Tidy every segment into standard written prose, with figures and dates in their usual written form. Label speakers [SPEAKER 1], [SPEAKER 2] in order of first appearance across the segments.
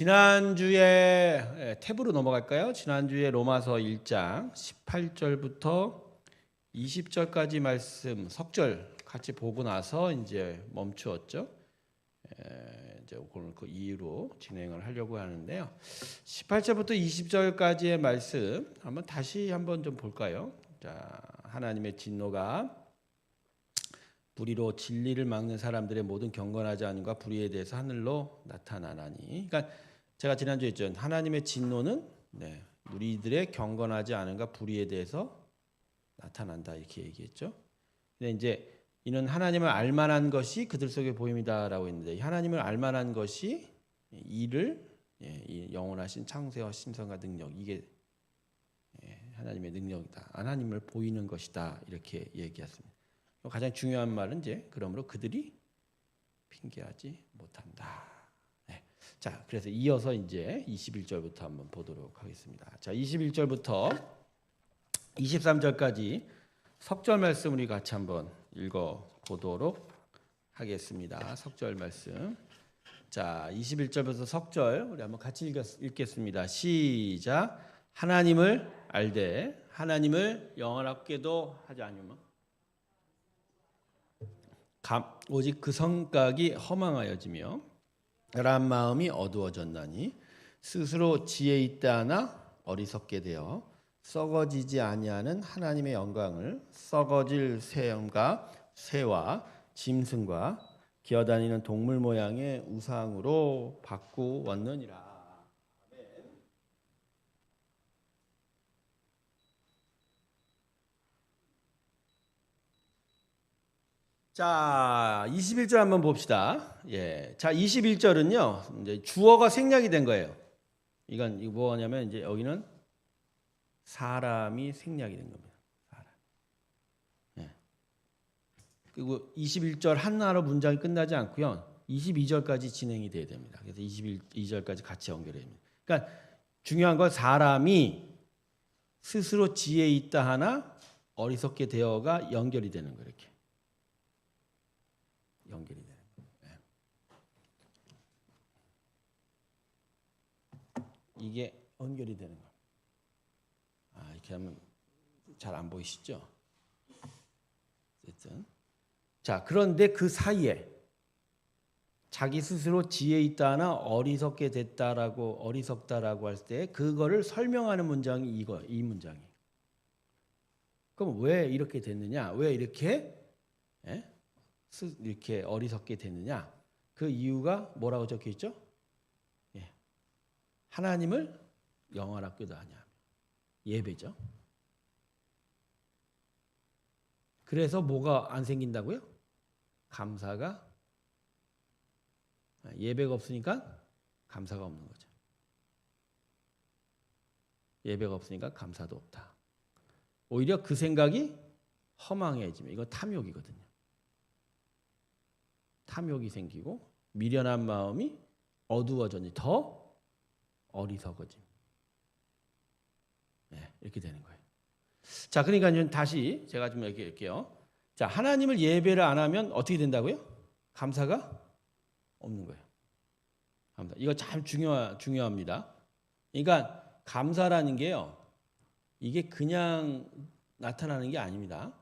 [SPEAKER 1] 지난주에 탭으로 넘어갈까요? 지난주에 로마서 1장 18절부터 20절까지 말씀 석절 같이 보고 나서 이제 멈추었죠. 이제 오늘 그 이유로 진행을 하려고 하는데요. 18절부터 20절까지의 말씀 다시 한번 좀 볼까요? 자, 하나님의 진노가 불의로 진리를 막는 사람들의 모든 경건하지 않음과 불의에 대해서 하늘로 나타나나니. 그러니까 제가 지난주에 했죠. 하나님의 진노는 우리들의 경건하지 않음과 불의에 대해서 나타난다 이렇게 얘기했죠. 근데 이제 이는 하나님을 알만한 것이 그들 속에 보임이다라고 했는데, 하나님을 알만한 것이 이를 이 영원하신 창세와 신성과 능력, 이게 하나님의 능력이다. 하나님을 보이는 것이다 이렇게 얘기했습니다. 가장 중요한 말은 이제 그러므로 그들이 핑계하지 못한다. 자, 그래서 이어서 이제 21절부터 한번 보도록 하겠습니다. 자, 21절부터 23절까지 석절 말씀 우리 같이 한번 읽어 보도록 하겠습니다. 석절 말씀. 자, 21절부터 석절 우리 한번 같이 읽겠습니다. 시작. 하나님을 알되 하나님을 영원하게도 하지 않으면 오직 그 성각이 허망하여지며 란 마음이 어두워졌나니 스스로 지혜 있다 하나 어리석게 되어 썩어지지 아니하는 하나님의 영광을 썩어질 새와 짐승과 기어다니는 동물 모양의 우상으로 바꾸었느니라. 자, 21절 한번 봅시다. 자, 21절은요, 이제 주어가 생략이 된 거예요. 이건 뭐냐면 이제 여기는 사람이 생략이 된 겁니다. 사람. 그리고 21절 하나로 문장이 끝나지 않고요, 22절까지 진행이 돼야 됩니다. 그래서 22절까지 같이 연결해야 됩니다. 그러니까 중요한 건 사람이 스스로 지혜 있다 하나 어리석게 되어가 연결이 되는 거예요. 이렇게. 연결이 되는 거예요. 이게 연결이 되는 거예요. 이렇게 하면 잘 안 보이시죠? 어쨌든 자, 그런데 그 사이에 자기 스스로 지혜 있다 하나 어리석게 됐다라고 어리석다라고 할 때 그거를 설명하는 문장이 이 문장이에요. 그럼 왜 이렇게 됐느냐? 왜 이렇게 어리석게 됐느냐? 그 이유가 뭐라고 적혀 있죠? 하나님을 영원하게도 하냐? 예배죠. 그래서 뭐가 안 생긴다고요? 감사가, 예배가 없으니까 감사가 없는 거죠. 예배가 없으니까 감사도 없다. 오히려 그 생각이 허망해지면 이거 탐욕이거든요. 탐욕이 생기고 미련한 마음이 어두워졌니 더 어리석어짐. 이렇게 되는 거예요. 자, 그러니까 다시 제가 좀 이렇게 할게요. 자, 하나님을 예배를 안 하면 어떻게 된다고요? 감사가 없는 거예요. 감사. 이거 참 중요합니다. 그러니까 감사라는 게요, 이게 그냥 나타나는 게 아닙니다.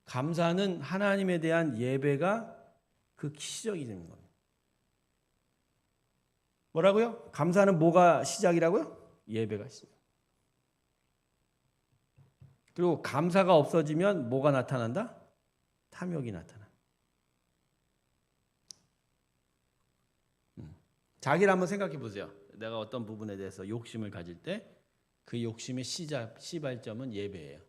[SPEAKER 1] 감사는 하나님에 대한 예배가 그 시작이 되는 겁니다. 뭐라고요? 감사는 뭐가 시작이라고요? 예배가 시작. 그리고 감사가 없어지면 뭐가 나타난다? 탐욕이 나타나. 자기를 한번 생각해 보세요. 내가 어떤 부분에 대해서 욕심을 가질 때 그 욕심의 시발점은 예배예요.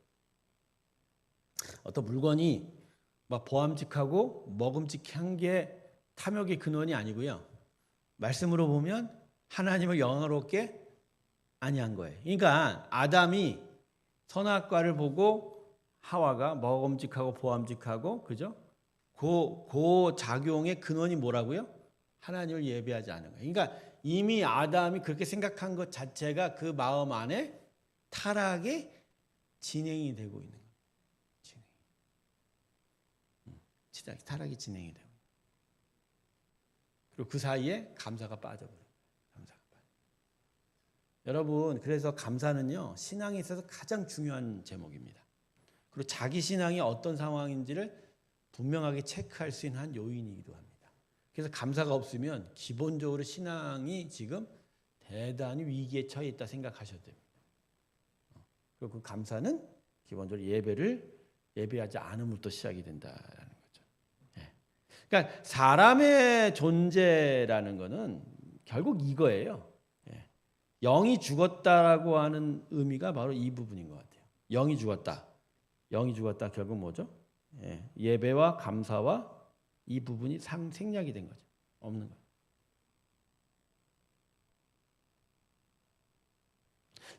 [SPEAKER 1] 어떤 물건이 막 보암직하고 먹음직한 게 탐욕의 근원이 아니고요, 말씀으로 보면 하나님을 영화롭게 아니한 거예요. 그러니까 아담이 선악과를 보고 하와가 먹음직하고 보암직하고, 그죠? 그 작용의 근원이 뭐라고요? 하나님을 예배하지 않은 거예요. 그러니까 이미 아담이 그렇게 생각한 것 자체가 그 마음 안에 타락의 진행이 되고 있는 거예요. 타락이 진행이 돼요. 그리고 그 사이에 감사가 빠져버려요. 감사가 빠져. 여러분, 그래서 감사는요, 신앙에 있어서 가장 중요한 제목입니다. 그리고 자기 신앙이 어떤 상황인지를 분명하게 체크할 수 있는 한 요인이기도 합니다. 그래서 감사가 없으면 기본적으로 신앙이 지금 대단히 위기에 처해 있다 생각하셔도 됩니다. 그리고 그 감사는 기본적으로 예배하지 않음으로부터 시작이 된다라는 거죠. 예. 그러니까 사람의 존재라는 것은 결국 이거예요. 예. 영이 죽었다라고 하는 의미가 바로 이 부분인 것 같아요. 영이 죽었다. 영이 죽었다 결국 뭐죠? 예. 예배와 감사와 이 부분이 생략이 된 거죠. 없는 거예요.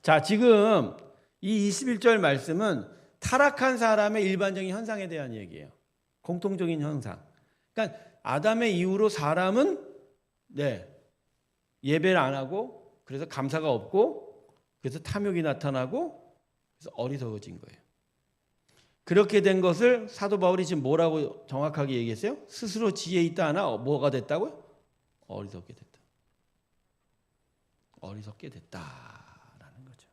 [SPEAKER 1] 자, 지금 이 21절 말씀은 타락한 사람의 일반적인 현상에 대한 얘기예요. 공통적인 현상. 그러니까 아담의 이후로 사람은 예배를 안 하고 그래서 감사가 없고 그래서 탐욕이 나타나고 그래서 어리석어진 거예요. 그렇게 된 것을 사도 바울이 지금 뭐라고 정확하게 얘기했어요? 스스로 지혜 있다 하나 뭐가 됐다고요? 어리석게 됐다. 어리석게 됐다라는 거죠.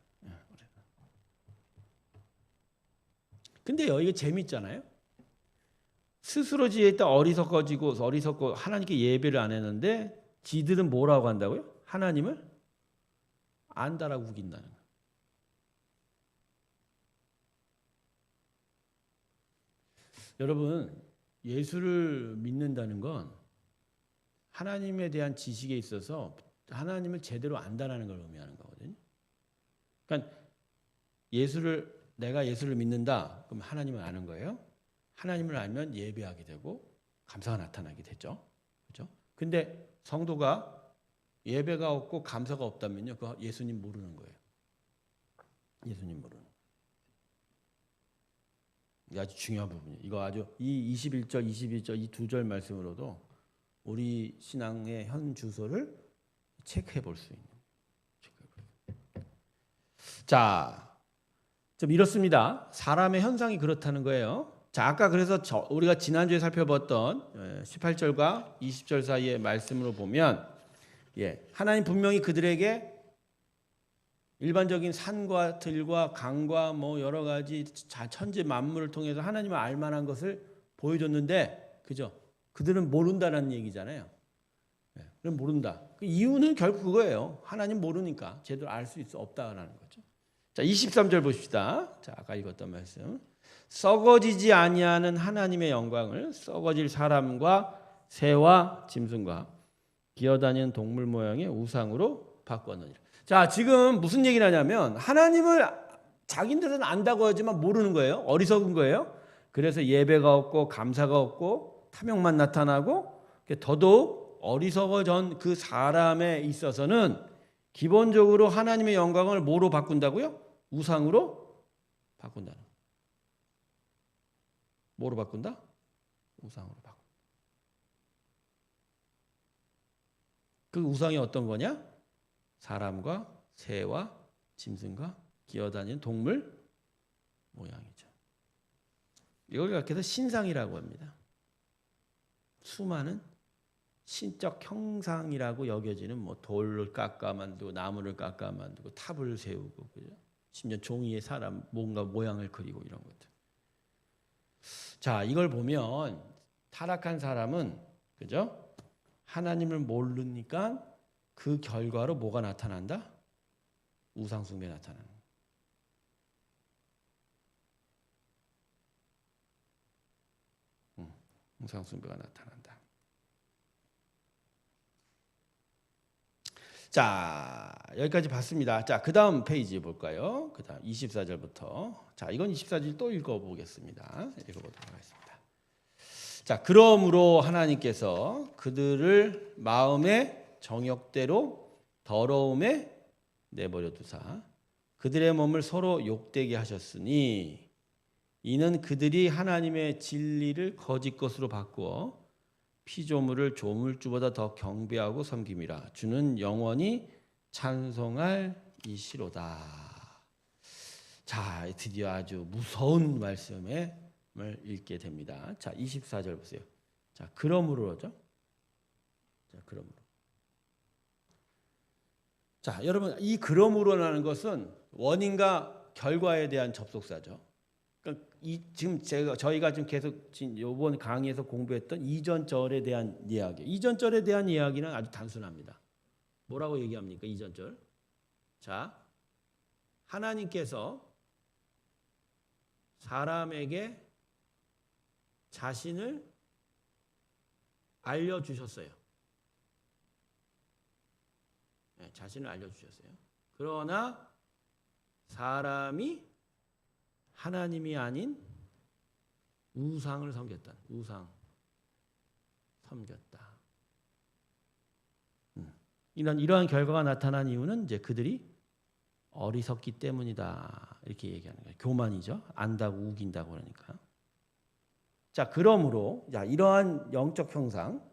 [SPEAKER 1] 근데 여기가 재밌잖아요. 스스로 지혜 있다 어리석고 하나님께 예배를 안 했는데 지들은 뭐라고 한다고요? 하나님을 안다라고 우긴다는 거예요. 여러분, 예수를 믿는다는 건 하나님에 대한 지식에 있어서 하나님을 제대로 안다라는 걸 의미하는 거거든요. 그러니까 내가 예수를 믿는다. 그럼 하나님을 아는 거예요. 하나님을 알면 예배하게 되고 감사가 나타나게 되죠. 그렇죠? 근데 성도가 예배가 없고 감사가 없다면요. 그 예수님 모르는 거예요. 예수님 모르는. 이게 아주 중요한 부분이에요. 이거 아주 이 21절, 22절 이 두 절 말씀으로도 우리 신앙의 현 주소를 체크해 볼 수 있는. 자, 좀 이렇습니다. 사람의 현상이 그렇다는 거예요. 자, 아까 그래서 우리가 지난주에 살펴봤던 18절과 20절 사이의 말씀으로 보면 하나님 분명히 그들에게 일반적인 산과 들과 강과 뭐 여러 가지 천지 만물을 통해서 하나님을 알 만한 것을 보여줬는데, 그죠? 그들은 모른다는 얘기잖아요. 그럼 모른다. 그 이유는 결국 그거예요. 하나님 모르니까 제대로 알 수 없다라는 거죠. 자, 23절 보십시다. 자, 아까 읽었던 말씀. 썩어지지 아니하는 하나님의 영광을 썩어질 사람과 새와 짐승과 기어다니는 동물 모양의 우상으로 바꿨느니라. 자, 지금 무슨 얘기를 하냐면 하나님을 자기들은 안다고 하지만 모르는 거예요. 어리석은 거예요. 그래서 예배가 없고 감사가 없고 탐욕만 나타나고 더더욱 어리석어진 그 사람에 있어서는 기본적으로 하나님의 영광을 뭐로 바꾼다고요? 우상으로 바꾼다는 거예요. 뭐로 바꾼다? 우상으로 바꾼다. 그 우상이 어떤 거냐? 사람과 새와 짐승과 기어다니는 동물 모양이죠. 이걸 이렇게 해서 신상이라고 합니다. 수많은 신적 형상이라고 여겨지는 뭐 돌을 깎아 만들고 나무를 깎아 만들고 탑을 세우고, 그죠? 심지어 종이에 사람 뭔가 모양을 그리고 이런 것들. 자, 이걸 보면 타락한 사람은, 그죠? 하나님을 모르니까 그 결과로 뭐가 나타난다? 우상숭배 나타나는 거예요. 우상숭배가 나타난다. 자, 여기까지 봤습니다. 자, 그 다음 페이지 볼까요? 그 다음 24절부터. 자, 이건 24절 또 읽어보겠습니다. 읽어보도록 하겠습니다. 자, 그러므로 하나님께서 그들을 마음의 정욕대로 더러움에 내버려 두사 그들의 몸을 서로 욕되게 하셨으니 이는 그들이 하나님의 진리를 거짓 것으로 바꾸어 피조물을 조물주보다 더 경배하고 섬김이라. 주는 영원히 찬송할 이시로다. 자, 드디어 아주 무서운 말씀을 읽게 됩니다. 자, 24절 보세요. 자, 그러므로죠. 자, 그러므로. 자, 여러분 이 그러므로라는 것은 원인과 결과에 대한 접속사죠. 그러니까 지금 저희가 지금 계속 이번 강의에서 공부했던 이전 절에 대한 이야기. 이전 절에 대한 이야기는 아주 단순합니다. 뭐라고 얘기합니까? 이전 절. 자, 하나님께서 사람에게 자신을 알려주셨어요. 네, 자신을 알려주셨어요. 그러나 사람이 하나님이 아닌 우상을 섬겼다. 우상 섬겼다. 이러한 결과가 나타난 이유는 이제 그들이 어리석기 때문이다. 이렇게 얘기하는 거예요. 교만이죠. 안다고 우긴다고 그러니까. 자, 그러므로 이러한 영적 형상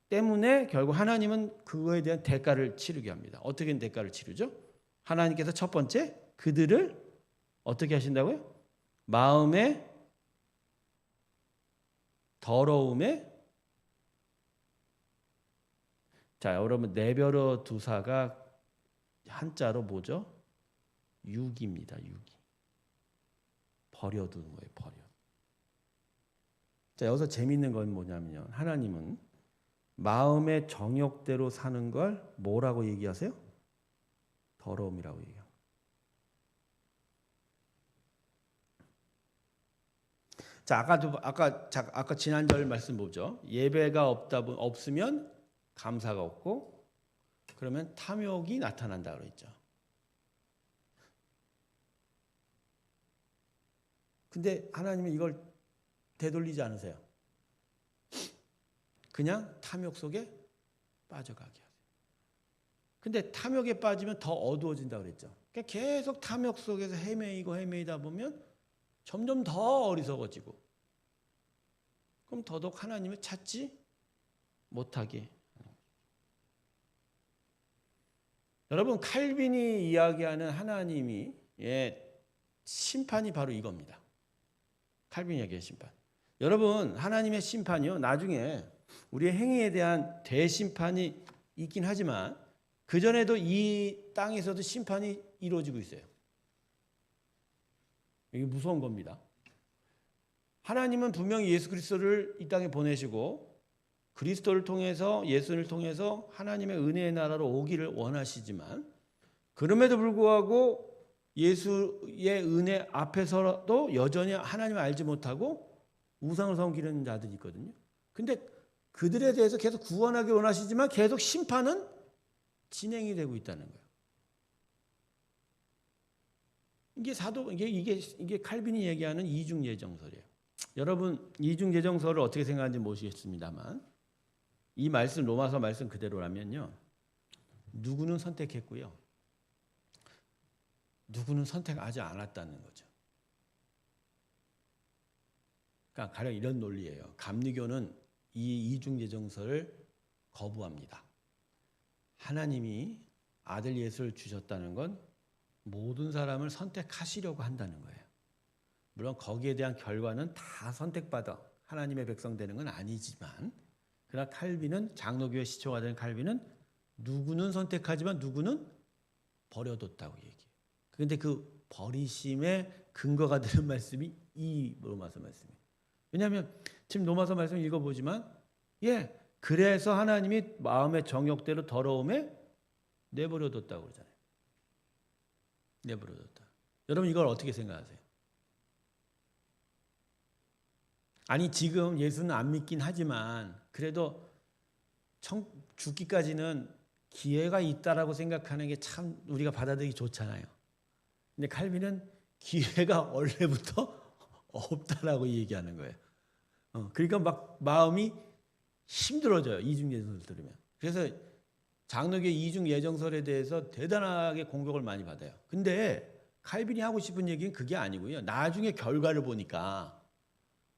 [SPEAKER 1] 때문에 결국 하나님은 그거에 대한 대가를 치르게 합니다. 어떻게 대가를 치르죠? 하나님께서 첫 번째 그들을 어떻게 하신다고요? 마음의 더러움에 자, 여러분 네벼러 두사가 한자로 뭐죠? 유기입니다. 유기. 버려두는 거예요. 버려. 자, 여기서 재밌는 건 뭐냐면요. 하나님은 마음의 정욕대로 사는 걸 뭐라고 얘기하세요? 더러움이라고 얘기해요. 자, 아까 지난절 말씀 보죠. 예배가 없으면 감사가 없고 그러면 탐욕이 나타난다 그랬죠. 근데 하나님은 이걸 되돌리지 않으세요. 그냥 탐욕 속에 빠져가게 하세요. 근데 탐욕에 빠지면 더 어두워진다 그랬죠. 그러니까 계속 탐욕 속에서 헤매이다 보면 점점 더 어리석어지고 그럼 더더욱 하나님을 찾지 못하게. 여러분 칼빈이 이야기하는 하나님이 심판이 바로 이겁니다. 칼빈이 이야기의 심판. 여러분 하나님의 심판이요. 나중에 우리의 행위에 대한 대심판이 있긴 하지만 그전에도 이 땅에서도 심판이 이루어지고 있어요. 이게 무서운 겁니다. 하나님은 분명히 예수 그리스도를 이 땅에 보내시고 그리스도를 통해서 예수를 통해서 하나님의 은혜의 나라로 오기를 원하시지만 그럼에도 불구하고 예수의 은혜 앞에서도 여전히 하나님을 알지 못하고 우상을 섬기는 자들이 있거든요. 근데 그들에 대해서 계속 구원하기 원하시지만 계속 심판은 진행이 되고 있다는 거예요. 이게 칼빈이 얘기하는 이중 예정설이에요. 여러분 이중 예정설을 어떻게 생각하는지 모르겠습니다만 이 말씀 로마서 말씀 그대로라면요. 누구는 선택했고요. 누구는 선택하지 않았다는 거죠. 그러니까 가령 이런 논리예요. 감리교는 이 이중 예정설을 거부합니다. 하나님이 아들 예수를 주셨다는 건 모든 사람을 선택하시려고 한다는 거예요. 물론 거기에 대한 결과는 다 선택받아 하나님의 백성 되는 건 아니지만 그러나 칼빈은 장로교의 시초가 된 칼빈은 누구는 선택하지만 누구는 버려뒀다고 얘기해요. 그런데 그 버리심의 근거가 되는 말씀이 이 로마서 말씀이에요. 왜냐하면 지금 로마서 말씀 읽어보지만 그래서 하나님이 마음의 정욕대로 더러움에 내버려뒀다고 그러잖아요. 내버려뒀다. 여러분 이걸 어떻게 생각하세요? 아니 지금 예수는 안 믿긴 하지만 그래도 죽기까지는 기회가 있다라고 생각하는 게 참 우리가 받아들이기 좋잖아요. 근데 칼빈은 기회가 원래부터 없다라고 얘기하는 거예요. 그러니까 막 마음이 힘들어져요. 이중예정설 들으면. 그래서 장로교의 이중예정설에 대해서 대단하게 공격을 많이 받아요. 근데 칼빈이 하고 싶은 얘기는 그게 아니고요. 나중에 결과를 보니까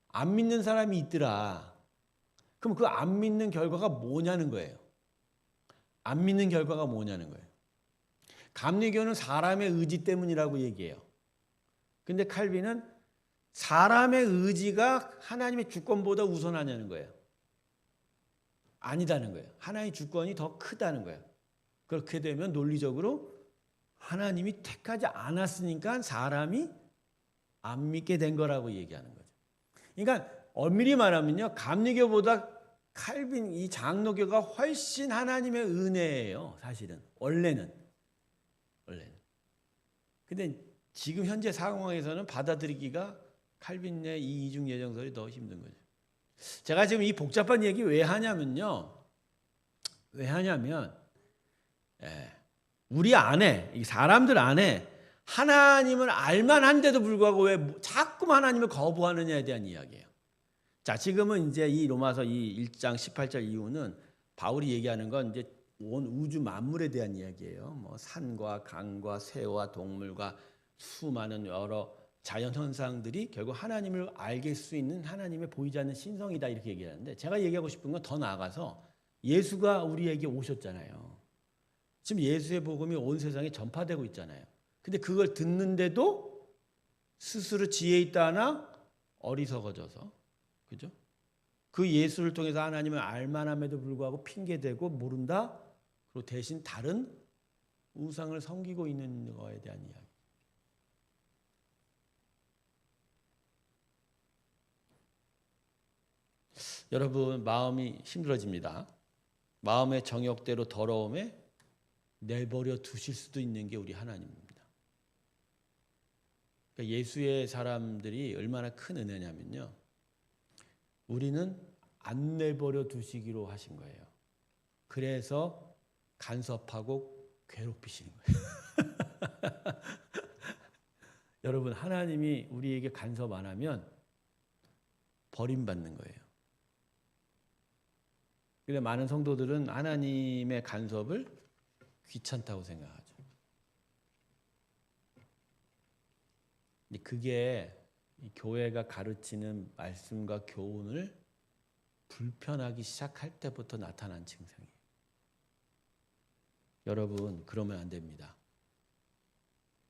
[SPEAKER 1] 안 믿는 사람이 있더라. 그럼 그 안 믿는 결과가 뭐냐는 거예요. 안 믿는 결과가 뭐냐는 거예요. 감리교는 사람의 의지 때문이라고 얘기해요. 근데 칼빈은 사람의 의지가 하나님의 주권보다 우선하냐는 거예요. 아니다는 거예요. 하나님의 주권이 더 크다는 거예요. 그렇게 되면 논리적으로 하나님이 택하지 않았으니까 사람이 안 믿게 된 거라고 얘기하는 거죠. 그러니까 엄밀히 말하면요, 감리교보다 칼빈 이 장로교가 훨씬 하나님의 은혜예요. 사실은 원래는. 근데 지금 현재 상황에서는 받아들이기가 칼빈의 이 이중 예정설이 더 힘든 거죠. 제가 지금 이 복잡한 얘기 왜 하냐면 우리 안에, 이 사람들 안에 하나님을 알만한데도 불구하고 왜 자꾸 하나님을 거부하느냐에 대한 이야기예요. 자, 지금은 이제 이 로마서 이 1장 18절 이후는 바울이 얘기하는 건 이제 온 우주 만물에 대한 이야기예요. 뭐 산과 강과 새와 동물과 수많은 여러 자연 현상들이 결국 하나님을 알게 수 있는 하나님의 보이지 않는 신성이다 이렇게 얘기하는데, 제가 얘기하고 싶은 건 더 나아가서 예수가 우리에게 오셨잖아요. 지금 예수의 복음이 온 세상에 전파되고 있잖아요. 근데 그걸 듣는데도 스스로 지혜 있다 하나 어리석어져서, 그죠? 그 예수를 통해서 하나님을 알만함에도 불구하고 핑계대고 모른다. 그리고 대신 다른 우상을 섬기고 있는 거에 대한 이야기. 여러분, 마음이 힘들어집니다. 마음의 정욕대로 더러움에 내버려 두실 수도 있는 게 우리 하나님입니다. 그러니까 예수의 사람들이 얼마나 큰 은혜냐면요, 우리는 안 내버려 두시기로 하신 거예요. 그래서 간섭하고 괴롭히시는 거예요. 여러분, 하나님이 우리에게 간섭 안 하면 버림받는 거예요. 그런데 많은 성도들은 하나님의 간섭을 귀찮다고 생각하죠. 근데 그게 이 교회가 가르치는 말씀과 교훈을 불편하기 시작할 때부터 나타난 증상이에요. 여러분, 그러면 안 됩니다.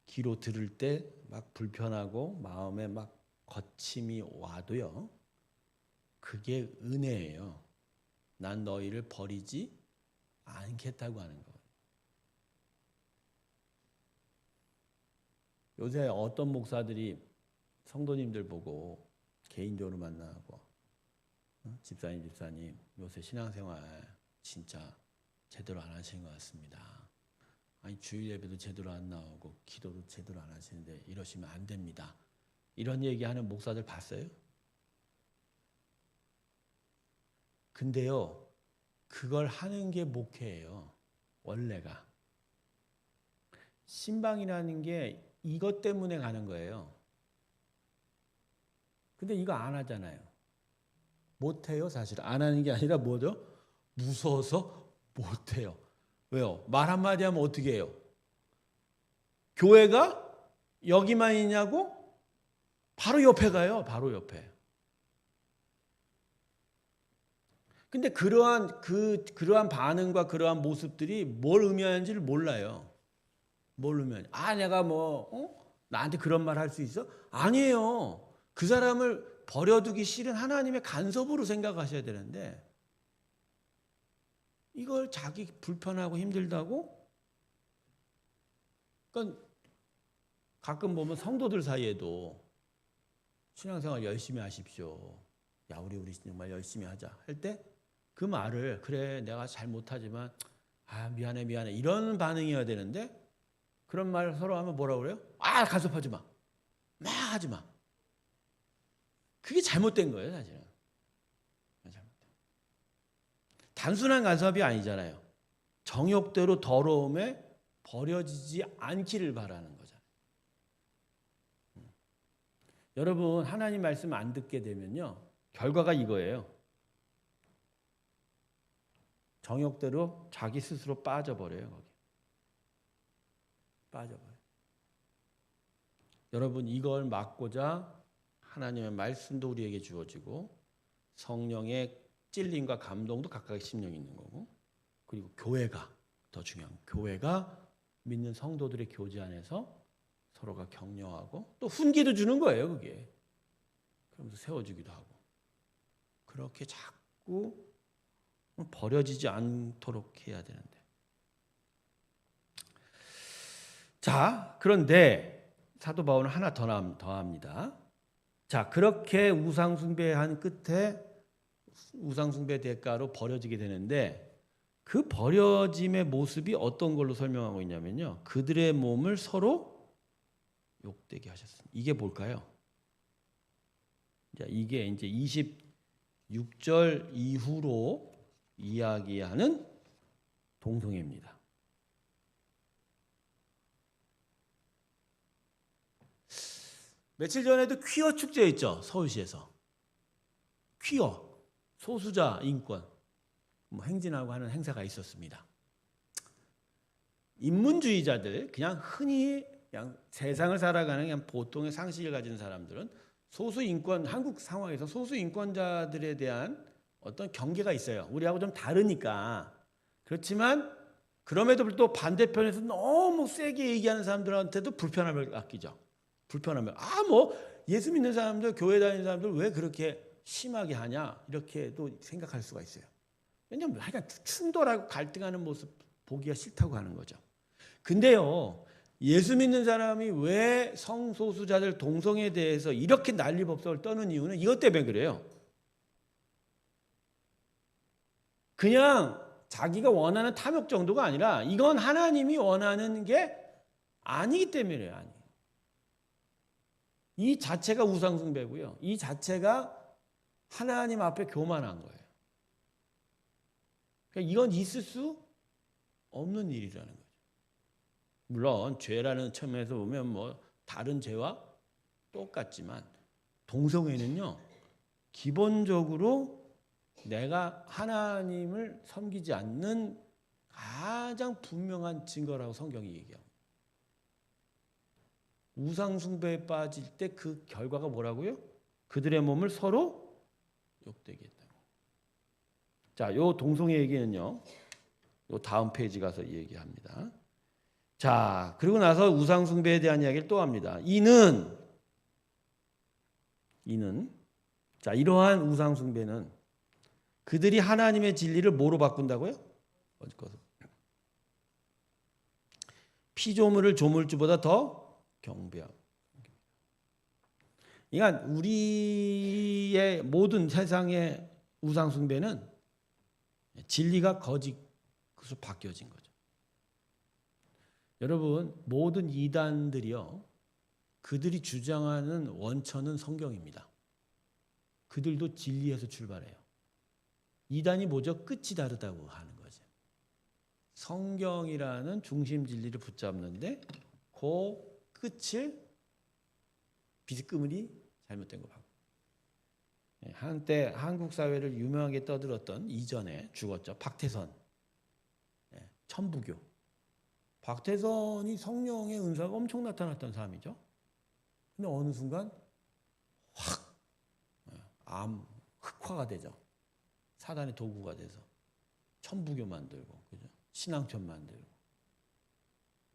[SPEAKER 1] 귀로 들을 때 막 불편하고 마음에 막 거침이 와도요, 그게 은혜예요. 난 너희를 버리지 않겠다고 하는 거예요. 요새 어떤 목사들이 성도님들 보고 개인적으로 만나고, 집사님 요새 신앙생활 진짜 제대로 안 하시는 것 같습니다. 아니, 주일 예배도 제대로 안 나오고 기도도 제대로 안 하시는데 이러시면 안 됩니다. 이런 얘기하는 목사들 봤어요? 근데요, 그걸 하는 게 목회예요. 원래가. 신방이라는 게 이것 때문에 가는 거예요. 근데 이거 안 하잖아요. 못해요, 사실. 안 하는 게 아니라 뭐죠? 무서워서 못해요. 왜요? 말 한마디 하면 어떻게 해요? 교회가 여기만 있냐고? 바로 옆에 가요. 바로 옆에. 근데 그러한 반응과 그러한 모습들이 뭘 의미하는지를 몰라요. 뭘 의미하는지. 내가 나한테 그런 말 할 수 있어? 아니에요. 그 사람을 버려두기 싫은 하나님의 간섭으로 생각하셔야 되는데, 이걸 자기 불편하고 힘들다고? 그러니까 가끔 보면 성도들 사이에도 신앙생활 열심히 하십시오. 야, 우리 정말 열심히 하자 할 때 그 말을, 그래 내가 잘 못하지만 미안해 이런 반응이어야 되는데, 그런 말 서로 하면 뭐라고 그래요? 간섭하지 마. 막 하지 마. 그게 잘못된 거예요, 사실은. 단순한 간섭이 아니잖아요. 정욕대로 더러움에 버려지지 않기를 바라는 거잖아요. 여러분, 하나님 말씀 안 듣게 되면요, 결과가 이거예요. 정욕대로 자기 스스로 빠져버려요. 거기. 빠져버려요. 여러분, 이걸 막고자 하나님의 말씀도 우리에게 주어지고, 성령의 찔림과 감동도 각각의 심령이 있는 거고, 그리고 교회가 더 중요한, 교회가 믿는 성도들의 교제 안에서 서로가 격려하고 또 훈계도 주는 거예요. 그게. 그러면서 세워주기도 하고. 그렇게 자꾸 버려지지 않도록 해야 되는데. 자, 그런데 사도 바울은 하나 더 합니다. 자, 그렇게 우상숭배한 끝에 우상숭배 대가로 버려지게 되는데, 그 버려짐의 모습이 어떤 걸로 설명하고 있냐면요, 그들의 몸을 서로 욕되게 하셨습니다. 이게 뭘까요? 자, 이게 이제 26절 이후로 이야기하는 동성애입니다. 며칠 전에도 퀴어 축제 있죠, 서울시에서. 퀴어, 소수자 인권 행진하고 하는 행사가 있었습니다. 인문주의자들, 그냥 흔히 그냥 세상을 살아가는 그냥 보통의 상식을 가진 사람들은 소수 인권, 한국 상황에서 소수 인권자들에 대한 어떤 경계가 있어요. 우리하고 좀 다르니까. 그렇지만 그럼에도 불구하고 반대편에서 너무 세게 얘기하는 사람들한테도 불편함을 아끼죠. 불편함을. 뭐 예수 믿는 사람들, 교회 다니는 사람들 왜 그렇게 심하게 하냐, 이렇게도 생각할 수가 있어요. 왜냐하면 하여간 충돌하고 갈등하는 모습 보기가 싫다고 하는 거죠. 근데요, 예수 믿는 사람이 왜 성소수자들 동성애에 대해서 이렇게 난리법석을 떠는 이유는 이것 때문에 그래요. 그냥 자기가 원하는 탐욕 정도가 아니라 이건 하나님이 원하는 게 아니기 때문이에요. 아니. 이 자체가 우상숭배고요. 이 자체가 하나님 앞에 교만한 거예요. 그러니까 이건 있을 수 없는 일이라는 거죠. 물론 죄라는 측면에서 보면 뭐 다른 죄와 똑같지만 동성애는요, 기본적으로 내가 하나님을 섬기지 않는 가장 분명한 증거라고 성경이 얘기합니다. 우상숭배에 빠질 때 그 결과가 뭐라고요? 그들의 몸을 서로 욕되게 했다. 자, 요 동성애 얘기는요, 요 다음 페이지 가서 얘기합니다. 자, 그리고 나서 우상숭배에 대한 이야기를 또 합니다. 이는 자, 이러한 우상숭배는 그들이 하나님의 진리를 뭐로 바꾼다고요? 피조물을 조물주보다 더 경배하고. 그러니까 우리의 모든 세상의 우상숭배는 진리가 거짓으로 바뀌어진 거죠. 여러분, 모든 이단들이요, 그들이 주장하는 원천은 성경입니다. 그들도 진리에서 출발해요. 이단이 뭐죠? 끝이 다르다고 하는 거죠. 성경이라는 중심 진리를 붙잡는데 그 끝을 비스끄머리 잘못된 거 봐요. 한때 한국 사회를 유명하게 떠들었던, 이전에 죽었죠, 박태선, 천부교. 박태선이 성령의 은사가 엄청 나타났던 사람이죠. 근데 어느 순간 확 흑화가 되죠. 사단의 도구가 돼서 천부교 만들고, 그죠? 신앙촌 만들고.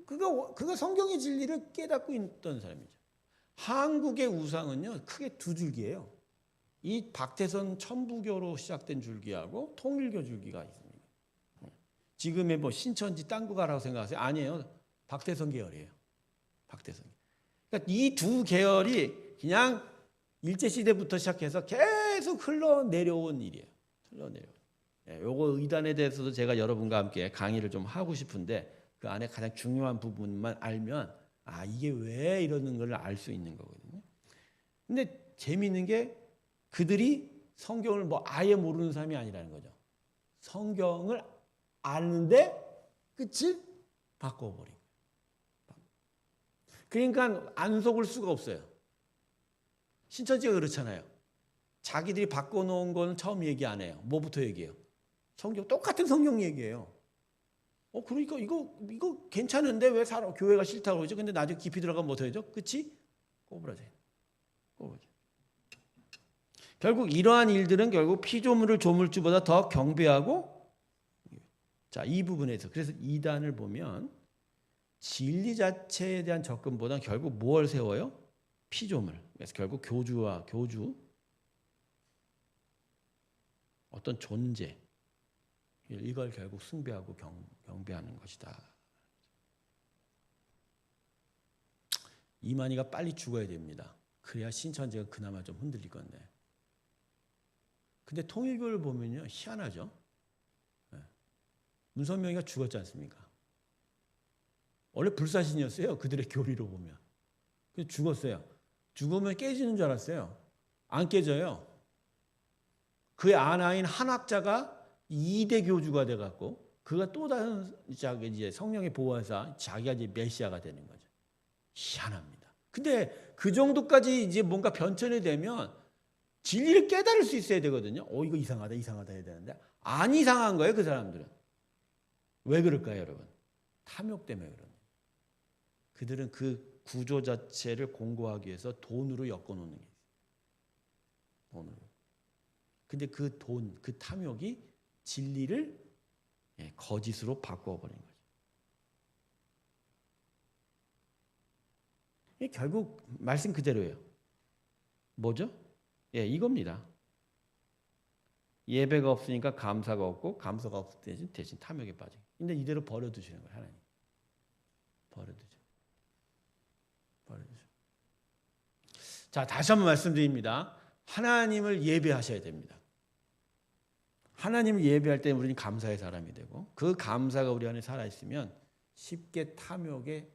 [SPEAKER 1] 그가 성경의 진리를 깨닫고 있던 사람이죠. 한국의 우상은요, 크게 두 줄기예요. 이 박태선 천부교로 시작된 줄기하고 통일교 줄기가 있습니다. 지금의 뭐 신천지 딴 거 가라고 생각하세요? 아니에요. 박태선 계열이에요. 박태선. 그러니까 이 두 계열이 그냥 일제시대부터 시작해서 계속 흘러내려온 일이에요. 요거 의단에 대해서도 제가 여러분과 함께 강의를 좀 하고 싶은데, 그 안에 가장 중요한 부분만 알면 이게 왜 이러는 걸 알 수 있는 거거든요. 근데 재미있는 게 그들이 성경을 뭐 아예 모르는 사람이 아니라는 거죠. 성경을 아는데 끝을 바꿔버린 거예요. 그러니까 안 속을 수가 없어요. 신천지가 그렇잖아요. 자기들이 바꿔놓은 거는 처음 얘기 안 해요. 뭐부터 얘기해요? 성경, 똑같은 성경 얘기해요. 그러니까 이거 괜찮은데 왜 교회가 싫다고 그러죠? 근데 나중에 깊이 들어가면 뭐 되죠? 끝이 꼬부라져요. 결국 이러한 일들은 결국 피조물을 조물주보다 더 경배하고, 자, 이 부분에서 그래서 이단을 보면 진리 자체에 대한 접근보다는 결국 뭘 세워요? 피조물. 그래서 결국 교주, 어떤 존재, 신천지를 이걸 결국 숭배하고 경배하는 것이다. 이만희가 빨리 죽어야 됩니다. 그래야 신천지가 그나마 좀 흔들릴 건데. 근데 통일교를 보면요, 희한하죠. 문선명이가 죽었지 않습니까? 원래 불사신이었어요. 그들의 교리로 보면. 그래서 죽었어요. 죽으면 깨지는 줄 알았어요. 안 깨져요. 그의 아나인 한학자가 2대 교주가 돼갖고 그가 또 다른 이제 성령의 보호자 자기가 이제 메시아가 되는 거죠. 희한합니다. 근데 그 정도까지 이제 뭔가 변천이 되면 진리를 깨달을 수 있어야 되거든요. 이거 이상하다 해야 되는데 안 이상한 거예요, 그 사람들은. 왜 그럴까요, 여러분? 탐욕 때문에 그런 거예요. 그들은 그 구조 자체를 공고하기 위해서 돈으로 엮어놓는 게 있어요. 돈으로. 근데 그 돈, 그 탐욕이 진리를 거짓으로 바꿔버린 거죠. 결국 말씀 그대로예요. 뭐죠? 이겁니다. 예배가 없으니까 감사가 없고 감사가 없을 때 대신 탐욕에 빠져. 근데 이대로 버려두시는 거예요, 하나님. 버려두죠. 자, 다시 한번 말씀드립니다. 하나님을 예배하셔야 됩니다. 하나님을 예배할 때 우리는 감사의 사람이 되고 그 감사가 우리 안에 살아있으면 쉽게 탐욕에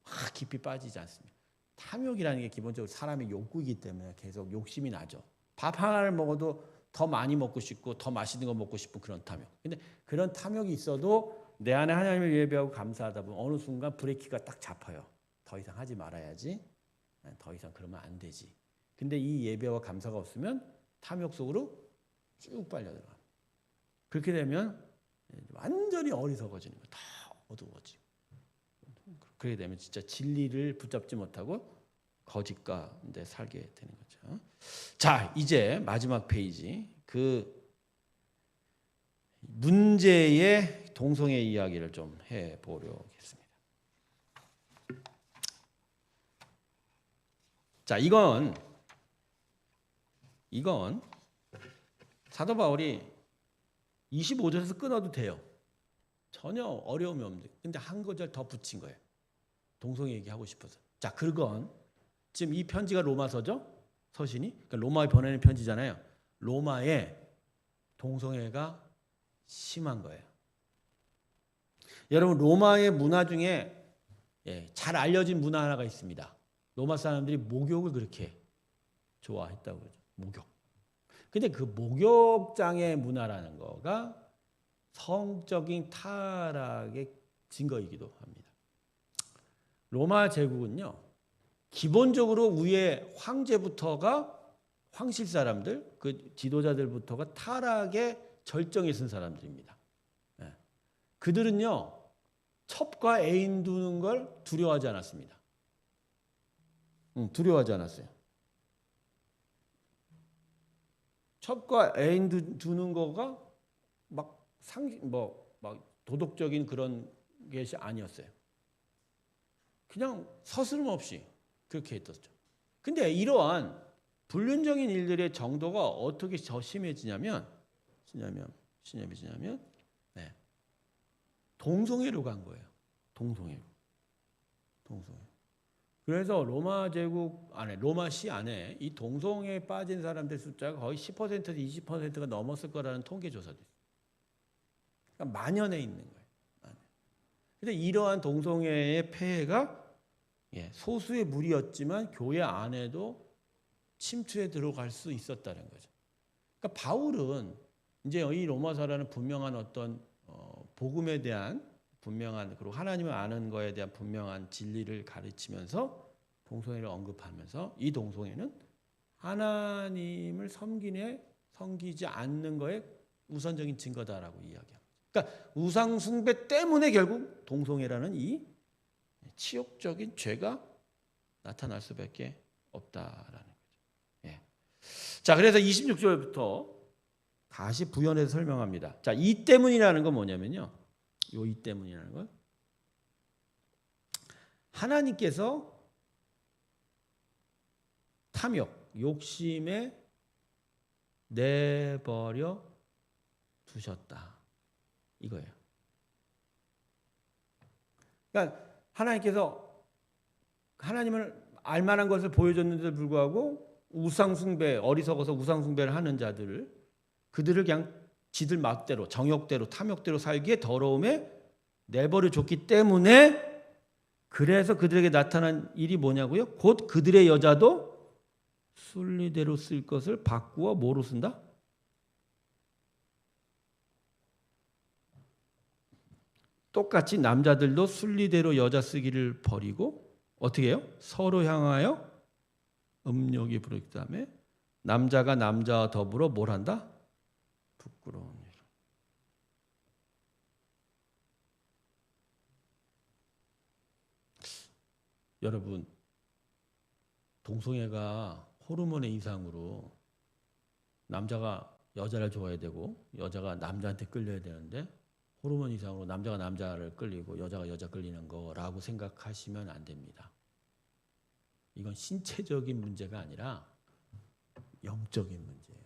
[SPEAKER 1] 확 깊이 빠지지 않습니다. 탐욕이라는 게 기본적으로 사람의 욕구이기 때문에 계속 욕심이 나죠. 밥 하나를 먹어도 더 많이 먹고 싶고 더 맛있는 거 먹고 싶은 그런 탐욕. 근데 그런 탐욕이 있어도 내 안에 하나님을 예배하고 감사하다 보면 어느 순간 브레이크가 딱 잡혀요. 더 이상 하지 말아야지. 더 이상 그러면 안 되지. 근데 이 예배와 감사가 없으면 탐욕 속으로 쭉 빨려 들어가. 그렇게 되면 완전히 어리석어지는 거예요. 다 어두워지고. 그렇게 되면 진짜 진리를 붙잡지 못하고 거짓 가운데 살게 되는 거죠. 자, 이제 마지막 페이지. 그 문제의 동성애 이야기를 좀 해보려겠습니다. 자, 이건 사도 바울이 25절에서 끊어도 돼요. 전혀 어려움이 없는데. 근데 한 구절 더 붙인 거예요. 동성애 얘기하고 싶어서. 자, 그건 지금 이 편지가 로마서죠? 서신이. 그러니까 로마에 보내는 편지잖아요. 로마에 동성애가 심한 거예요. 여러분, 로마의 문화 중에 잘 알려진 문화 하나가 있습니다. 로마 사람들이 목욕을 그렇게 좋아했다고 그러죠. 목욕. 근데 그 목욕장의 문화라는 거가 성적인 타락의 증거이기도 합니다. 로마 제국은요, 기본적으로 위에 황제부터가 황실 사람들, 그 지도자들부터가 타락의 절정에 쓴 사람들입니다. 그들은요, 첩과 애인 두는 걸 두려워하지 않았습니다. 두려워하지 않았어요. 첩과 애인 두는 거가 막 도덕적인 그런 것이 아니었어요. 그냥 서스름 없이 그렇게 했었죠. 근데 이러한 불륜적인 일들의 정도가 어떻게 더 심해지냐면 동성애로 간 거예요. 동성애. 그래서 로마 제국 안에, 로마시 안에 이 동성애에 빠진 사람들 숫자가 거의 10%에서 20%가 넘었을 거라는 통계 조사도 있어요. 그러니까 만연해 있는 거예요. 근데 이러한 동성애의 폐해가 소수의 무리였지만 교회 안에도 침투해 들어갈 수 있었다는 거죠. 그러니까 바울은 이제 이 로마서라는 분명한 어떤 복음에 대한 분명한, 그리고 하나님을 아는 거에 대한 분명한 진리를 가르치면서 동성애를 언급하면서 이 동성애는 하나님을 섬기지 않는 거에 우선적인 증거다라고 이야기합니다. 그러니까 우상 숭배 때문에 결국 동성애라는 이 치욕적인 죄가 나타날 수밖에 없다라는 거죠. 자, 그래서 26절부터 다시 부연해서 설명합니다. 자, 이 때문이라는 건 뭐냐면요. 이 때문이라는 건 하나님께서 탐욕, 욕심에 내버려 두셨다. 이거예요. 그러니까 하나님께서 하나님을 알만한 것을 보여줬는데도 불구하고 우상숭배, 어리석어서 우상숭배를 하는 자들을, 그들을 그냥 지들 맛대로, 정욕대로, 탐욕대로 살기에 더러움에 내버려 줬기 때문에, 그래서 그들에게 나타난 일이 뭐냐고요? 곧 그들의 여자도 순리대로 쓸 것을 바꾸어 뭐로 쓴다? 똑같이 남자들도 순리대로 여자 쓰기를 버리고 어떻게 해요? 서로 향하여 음욕이 부르기 때문에 남자가 남자와 더불어 뭘 한다? 부끄러운 일. 여러분, 동성애가 호르몬의 이상으로 남자가 여자를 좋아해야 되고 여자가 남자한테 끌려야 되는데 호르몬 이상으로 남자가 남자를 끌리고 여자가 여자 끌리는 거라고 생각하시면 안 됩니다. 이건 신체적인 문제가 아니라 영적인 문제예요.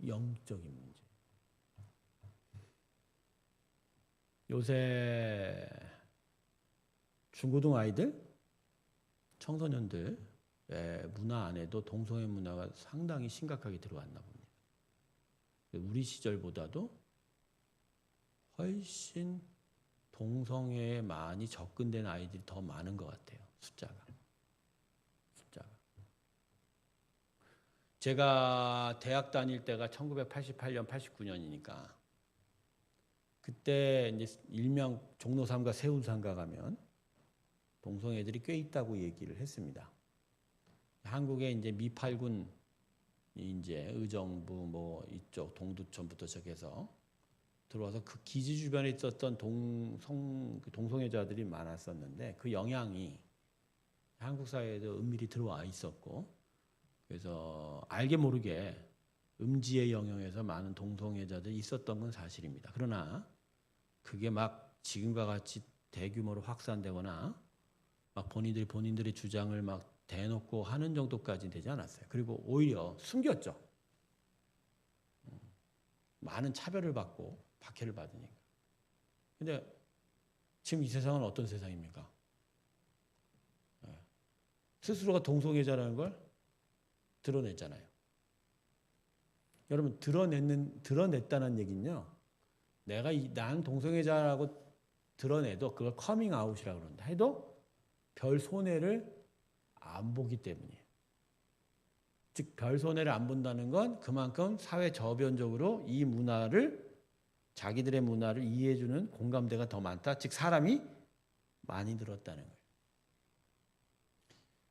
[SPEAKER 1] 영적인 문제. 요새 중고등 아이들, 청소년들의 문화 안에도 동성애 문화가 상당히 심각하게 들어왔나 봅니다. 우리 시절보다도 훨씬 동성애에 많이 접근된 아이들이 더 많은 것 같아요. 숫자가. 제가 대학 다닐 때가 1988년, 89년이니까 그때 이제 일명 종로 3가 세운 3가 가면 동성애들이 꽤 있다고 얘기를 했습니다. 한국에 이제 미8군 이제 의정부 뭐 이쪽 동두천부터 시작해서 들어와서 그 기지 주변에 있었던 동성애자들이 많았었는데 그 영향이 한국 사회에도 은밀히 들어와 있었고, 그래서 알게 모르게 음지의 영역에서 많은 동성애자들이 있었던 건 사실입니다. 그러나 그게 막 지금과 같이 대규모로 확산되거나 막 본인들의 주장을 막 대놓고 하는 정도까지는 되지 않았어요. 그리고 오히려 숨겼죠. 많은 차별을 받고 박해를 받으니까. 근데 지금 이 세상은 어떤 세상입니까? 스스로가 동성애자라는 걸 드러냈잖아요. 여러분, 드러냈다는 얘기는요, 난 동성애자라고 드러내도 그걸 커밍아웃이라고 그런다 해도 별 손해를 안 보기 때문이에요. 즉, 별 손해를 안 본다는 건 그만큼 사회 저변적으로 이 문화를, 자기들의 문화를 이해해주는 공감대가 더 많다. 즉, 사람이 많이 늘었다는 거예요.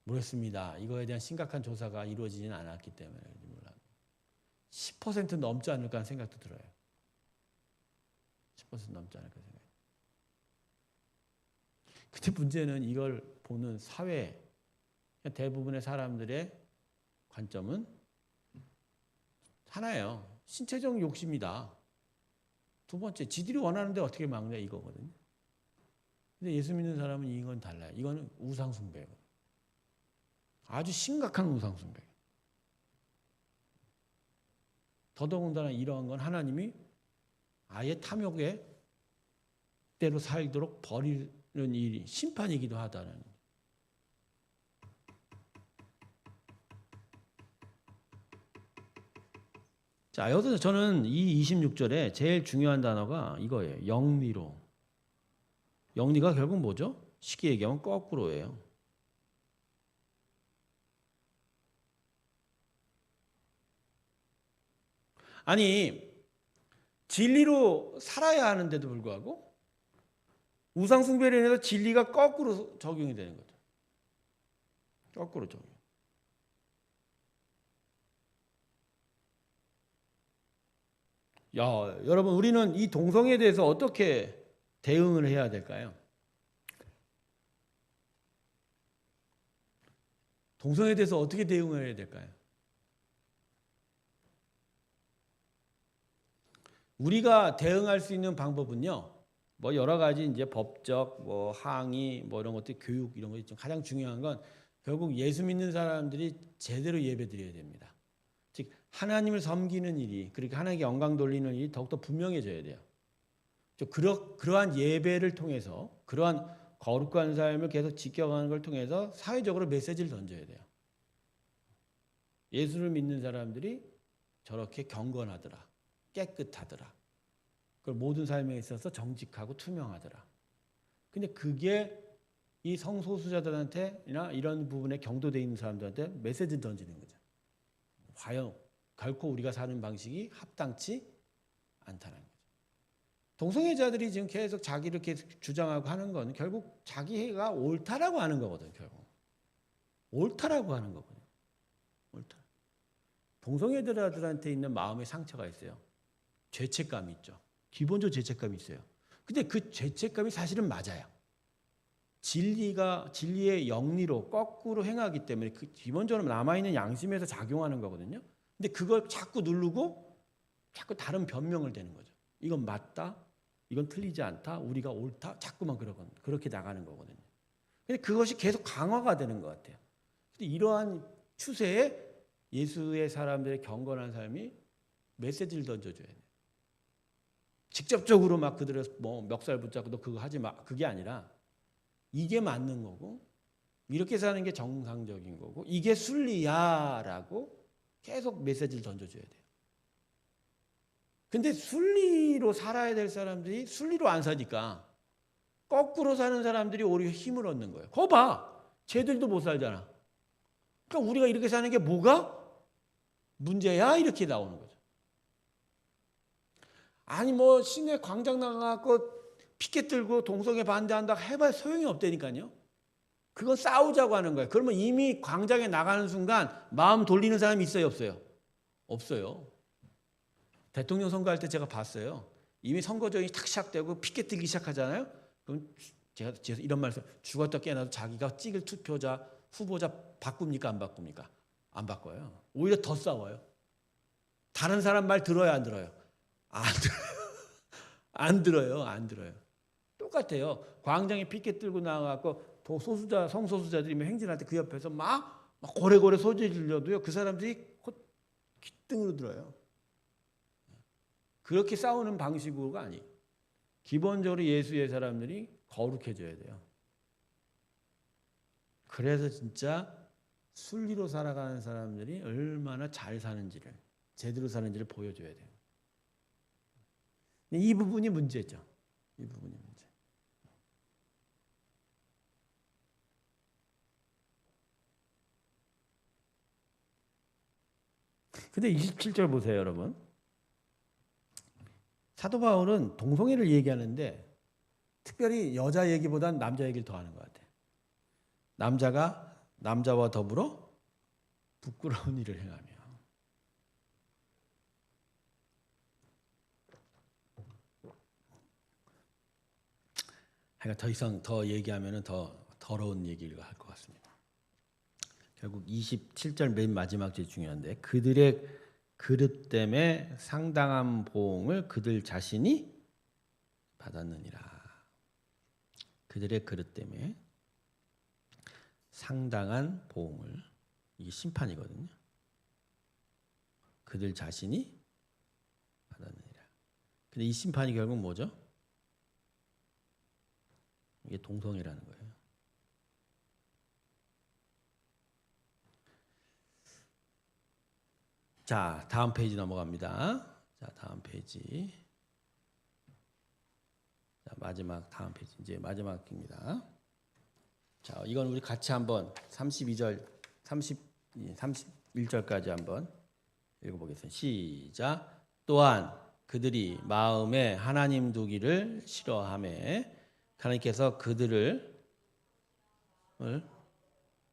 [SPEAKER 1] 모르겠습니다. 이거에 대한 심각한 조사가 이루어지지는 않았기 때문에 몰라요. 10% 넘지 않을까 하는 생각도 들어요. 10% 넘지 않을까 생각해요. 근데 문제는 이걸 보는 사회, 대부분의 사람들의 관점은 하나예요. 신체적 욕심이다. 두 번째, 지들이 원하는데 어떻게 막냐 이거거든요. 근데 예수 믿는 사람은 이건 달라요. 이거는 우상숭배예요. 아주 심각한 우상숭배. 더더군다나 이러한 건 하나님이 아예 탐욕의 대로 살도록 버리는 일이 심판이기도 하다는. 자, 여기서 저는 이 26절에 제일 중요한 단어가 이거예요. 영리로. 영리가 결국 뭐죠? 쉽게 얘기하면 거꾸로예요. 아니, 진리로 살아야 하는데도 불구하고 우상숭배로 인해서 진리가 거꾸로 적용이 되는 거죠. 거꾸로 적용. 야, 여러분, 우리는 이 동성애에 대해서 어떻게 대응을 해야 될까요? 동성애에 대해서 어떻게 대응을 해야 될까요? 우리가 대응할 수 있는 방법은요, 뭐 여러 가지 이제 법적, 뭐 항의, 뭐 이런 것들, 교육 이런 거 있죠. 가장 중요한 건 결국 예수 믿는 사람들이 제대로 예배 드려야 됩니다. 즉 하나님을 섬기는 일이, 그렇게 하나님께 영광 돌리는 일이 더욱더 분명해져야 돼요. 그러한 예배를 통해서, 그러한 거룩한 삶을 계속 지켜가는 걸 통해서 사회적으로 메시지를 던져야 돼요. 예수를 믿는 사람들이 저렇게 경건하더라, 깨끗하더라, 그걸 모든 삶에 있어서 정직하고 투명하더라. 근데 그게 이 성소수자들한테나 이런 부분에 경도되어 있는 사람들한테 메시지를 던지는 거죠. 과연 결코 우리가 사는 방식이 합당치 않다는 거죠. 동성애자들이 지금 계속 자기를 계속 주장하고 하는 건 결국 자기가 옳다라고 하는 거거든요. 결국 옳다라고 하는 거거든요. 옳다. 동성애자들한테 있는 마음의 상처가 있어요. 죄책감이 있죠. 기본적으로 죄책감이 있어요. 근데 그 죄책감이 사실은 맞아요. 진리의 영리로 거꾸로 행하기 때문에 그 기본적으로 남아있는 양심에서 작용하는 거거든요. 근데 그걸 자꾸 누르고 자꾸 다른 변명을 대는 거죠. 이건 맞다, 이건 틀리지 않다, 우리가 옳다, 자꾸만 그렇게 나가는 거거든요. 근데 그것이 계속 강화가 되는 것 같아요. 근데 이러한 추세에 예수의 사람들의 경건한 삶이 메시지를 던져줘야 돼요. 직접적으로 막 그들을 뭐 멱살 붙잡고 너 그거 하지 마, 그게 아니라 이게 맞는 거고 이렇게 사는 게 정상적인 거고 이게 순리야라고 계속 메시지를 던져줘야 돼요. 근데 순리로 살아야 될 사람들이 순리로 안 사니까 거꾸로 사는 사람들이 오히려 힘을 얻는 거예요. 거 봐, 쟤들도 못 살잖아. 그러니까 우리가 이렇게 사는 게 뭐가 문제야? 이렇게 나오는 거죠. 아니 뭐 시내 광장 나가고 피켓 들고 동성애 반대한다 해봐야 소용이 없다니까요. 그건 싸우자고 하는 거예요. 그러면 이미 광장에 나가는 순간 마음 돌리는 사람이 있어요, 없어요? 없어요. 대통령 선거할 때 제가 봤어요. 이미 선거전이 탁 시작되고 피켓 들기 시작하잖아요. 그럼 제가 이런 말씀, 죽었다 깨어나도 자기가 찍을 투표자 후보자 바꿉니까 안 바꿉니까? 안 바꿔요. 오히려 더 싸워요. 다른 사람 말 들어요 안 들어요? 안 들어요. 똑같아요. 광장에 피켓 들고 나와갖고 성소수자들이 행진할 때 그 옆에서 막 고래고래 소리 질러도요, 그 사람들이 귓등으로 들어요. 그렇게 싸우는 방식으로가 아니에요. 기본적으로 예수의 사람들이 거룩해져야 돼요. 그래서 진짜 순리로 살아가는 사람들이 얼마나 잘 사는지를, 제대로 사는지를 보여줘야 돼요. 이 부분이 문제죠. 이 부분이 문제. 근데 27절 보세요, 여러분. 사도 바울은 동성애를 얘기하는데 특별히 여자 얘기보다는 남자 얘기를 더 하는 것 같아요. 남자가 남자와 더불어 부끄러운 일을 행하며. 더 이상 더 얘기하면 더 더러운 얘기를 할 것 같습니다. 결국 27절 맨 마지막 절 중요한데, 그들의 그릇 때문에 상당한 보응을 그들 자신이 받았느니라. 그들의 그릇 때문에 상당한 보응을, 이게 심판이거든요. 그들 자신이 받았느니라. 근데 이 심판이 결국 뭐죠? 이게 동성애라는 거예요. 자, 다음 페이지 넘어갑니다. 자, 다음 페이지. 자, 마지막 다음 페이지. 이제 마지막입니다. 자, 이건 우리 같이 한번 32절, 31절까지 한번 읽어보겠습니다. 시작. 또한 그들이 마음에 하나님 두기를 싫어하며 하나님께서 그들을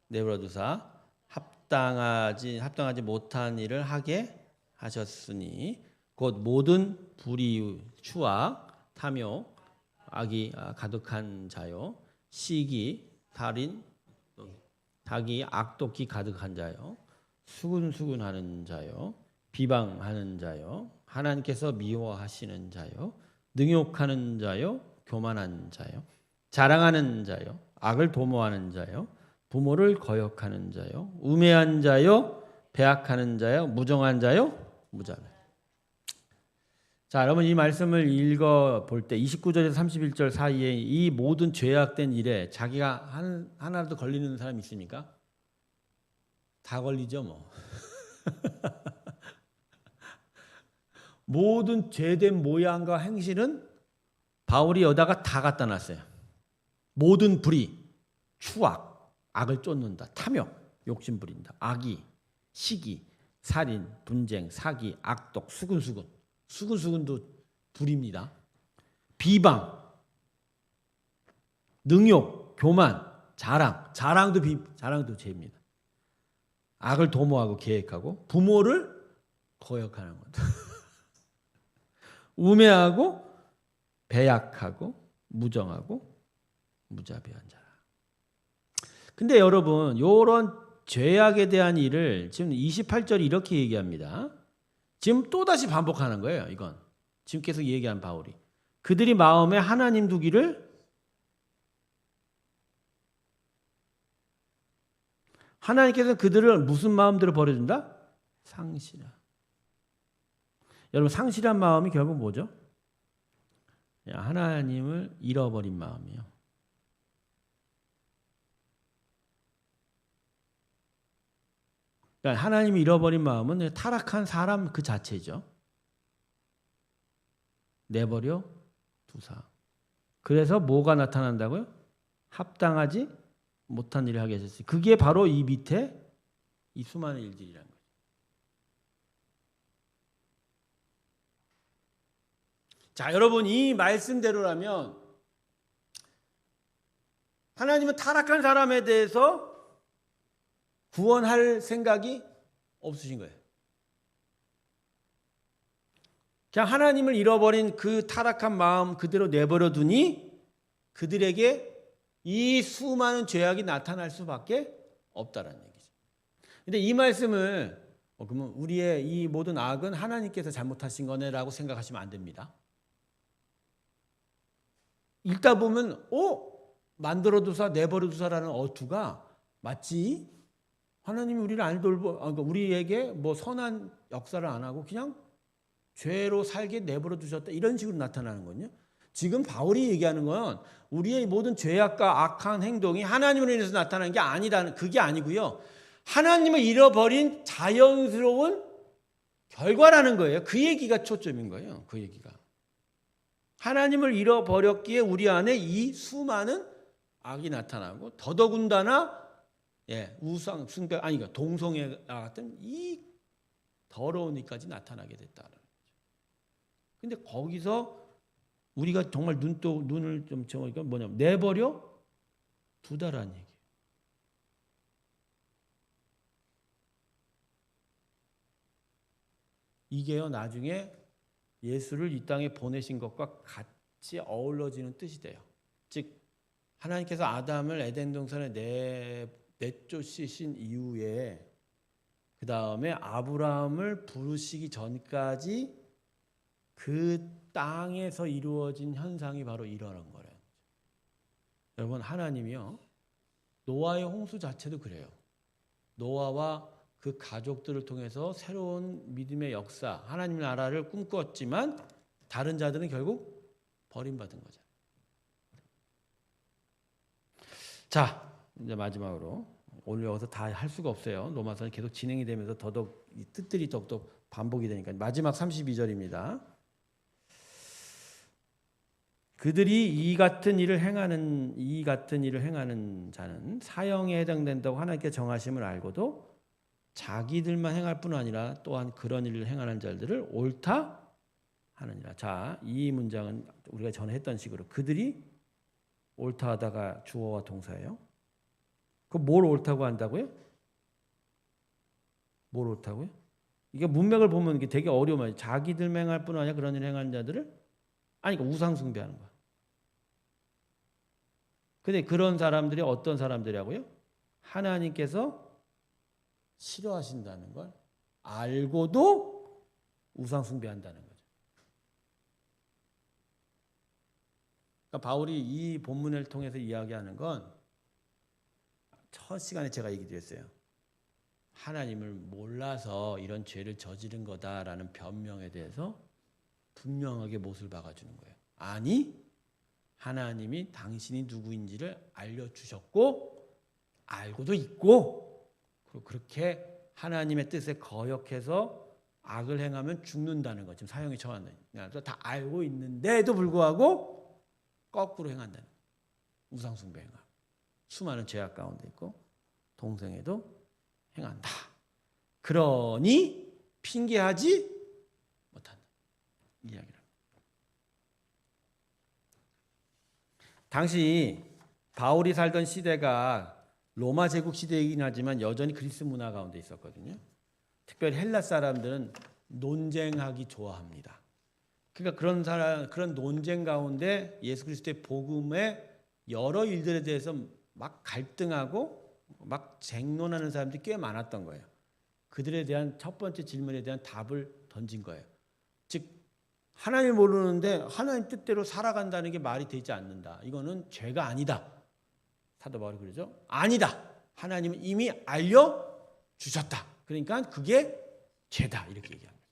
[SPEAKER 1] 내버려 두사 합당하지 못한 일을 하게 하셨으니 곧 모든 불의, 추악, 탐욕, 악이 가득한 자요, 시기, 살인, 자기 악독이 가득한 자요, 수군수군하는 자요, 비방하는 자요, 하나님께서 미워하시는 자요, 능욕하는 자요, 교만한 자요, 자랑하는 자요, 악을 도모하는 자요, 부모를 거역하는 자요, 우매한 자요, 배약하는 자요, 무정한 자요, 무자비. 자, 여러분 이 말씀을 읽어 볼 때 29절에서 31절 사이에 이 모든 죄악된 일에 자기가 하나라도 걸리는 사람이 있습니까? 다 걸리죠, 뭐. 모든 죄된 모양과 행실은 바울이 여다가 다 갖다 놨어요. 모든 불의, 추악, 악을 쫓는다, 탐욕, 욕심 부린다, 악의, 시기, 살인, 분쟁, 사기, 악독, 수근수근. 수근수근도 불입니다. 비방, 능욕, 교만, 자랑도 죄입니다. 악을 도모하고 계획하고 부모를 거역하는 것. 우매하고 배약하고 무정하고 무자비한 자라. 근데 여러분, 이런 죄악에 대한 일을 지금 28절이 이렇게 얘기합니다. 지금 또다시 반복하는 거예요, 이건. 지금 계속 얘기한 바울이. 그들이 마음에 하나님 두기를 하나님께서 그들을 무슨 마음대로 버려준다? 상실한. 여러분, 상실한 마음이 결국 뭐죠? 하나님을 잃어버린 마음이요. 그러니까 하나님을 잃어버린 마음은 타락한 사람 그 자체죠. 내버려 두사. 그래서 뭐가 나타난다고요? 합당하지 못한 일을 하게 하셨어요. 그게 바로 이 밑에 이 수많은 일들이라는 거예요. 자, 여러분 이 말씀대로라면 하나님은 타락한 사람에 대해서 구원할 생각이 없으신 거예요. 그냥 하나님을 잃어버린 그 타락한 마음 그대로 내버려 두니 그들에게 이 수많은 죄악이 나타날 수밖에 없다라는 얘기죠. 근데 이 말씀을 그러면 우리의 이 모든 악은 하나님께서 잘못하신 거네라고 생각하시면 안 됩니다. 읽다 보면 만들어두사 내버려두사라는 어투가 맞지? 하나님이 우리를 안 우리에게 뭐 선한 역사를 안 하고 그냥 죄로 살게 내버려 두셨다 이런 식으로 나타나는 거거든요. 지금 바울이 얘기하는 건 우리의 모든 죄악과 악한 행동이 하나님으로 인해서 나타나는 게 아니라는 그게 아니고요. 하나님을 잃어버린 자연스러운 결과라는 거예요. 그 얘기가 초점인 거예요. 그 얘기가. 하나님을 잃어버렸기에 우리 안에 이 수많은 악이 나타나고 더더군다나 우상 숭배 동성애 같은 이 더러운 일까지 나타나게 됐다는 거죠. 근데 거기서 우리가 정말 눈을 좀 정하니까 뭐냐면 내버려 두다라는 얘기예요. 이게요 나중에 예수를 이 땅에 보내신 것과 같이 어우러지는 뜻이 돼요. 즉 하나님께서 아담을 에덴 동산에 내쫓으신 이후에 그 다음에 아브라함을 부르시기 전까지 그 땅에서 이루어진 현상이 바로 이러는 거예요. 여러분 하나님이요 노아의 홍수 자체도 그래요. 노아와 그 가족들을 통해서 새로운 믿음의 역사, 하나님 나라를 꿈꿨지만 다른 자들은 결국 버림받은 거죠. 자, 이제 마지막으로 오늘 여기서 다 할 수가 없어요. 로마서는 계속 진행이 되면서 더더욱 이 뜻들이 더욱 반복이 되니까 마지막 32절입니다. 그들이 이 같은 일을 행하는 자는 사형에 해당된다고 하나님께 정하심을 알고도 자기들만 행할 뿐 아니라 또한 그런 일을 행하는 자들을 옳다 하느니라. 자, 이 문장은 우리가 전에 했던 식으로 그들이 옳다 하다가 주어와 동사예요. 그 뭘 옳다고 한다고요? 뭘 옳다고요? 이게 문맥을 보면 이게 되게 어려워요. 자기들만 행할 뿐 아니라 그런 일을 행하는 자들을 그러니까 우상 숭배하는 거야. 근데 그런 사람들이 어떤 사람들이라고요? 하나님께서 싫어하신다는 걸 알고도 우상 숭배한다는 거죠. 그러니까 바울이 이 본문을 통해서 이야기하는 건 첫 시간에 제가 얘기 드렸어요. 하나님을 몰라서 이런 죄를 저지른 거다라는 변명에 대해서 분명하게 못을 박아주는 거예요. 아니, 하나님이 당신이 누구인지를 알려주셨고 알고도 있고 그리고 그렇게 하나님의 뜻에 거역해서 악을 행하면 죽는다는 거 지금 사형이 처한다는 거죠. 다 알고 있는데도 불구하고 거꾸로 행한다는 거예요. 우상숭배 행함. 수많은 죄악 가운데 있고 동성애도 행한다. 그러니 핑계하지 못한다. 이 이야기를. 당시 바울이 살던 시대가 로마 제국 시대이긴 하지만 여전히 그리스 문화 가운데 있었거든요. 특별히 헬라 사람들은 논쟁하기 좋아합니다. 그러니까 그런 논쟁 가운데 예수 그리스도의 복음의 여러 일들에 대해서 막 갈등하고 막 쟁론하는 사람들이 꽤 많았던 거예요. 그들에 대한 첫 번째 질문에 대한 답을 던진 거예요. 즉 하나님 모르는데 하나님 뜻대로 살아간다는 게 말이 되지 않는다. 이거는 죄가 아니다. 사도 바울이 그러죠. 아니다. 하나님은 이미 알려주셨다. 그러니까 그게 죄다. 이렇게 얘기합니다.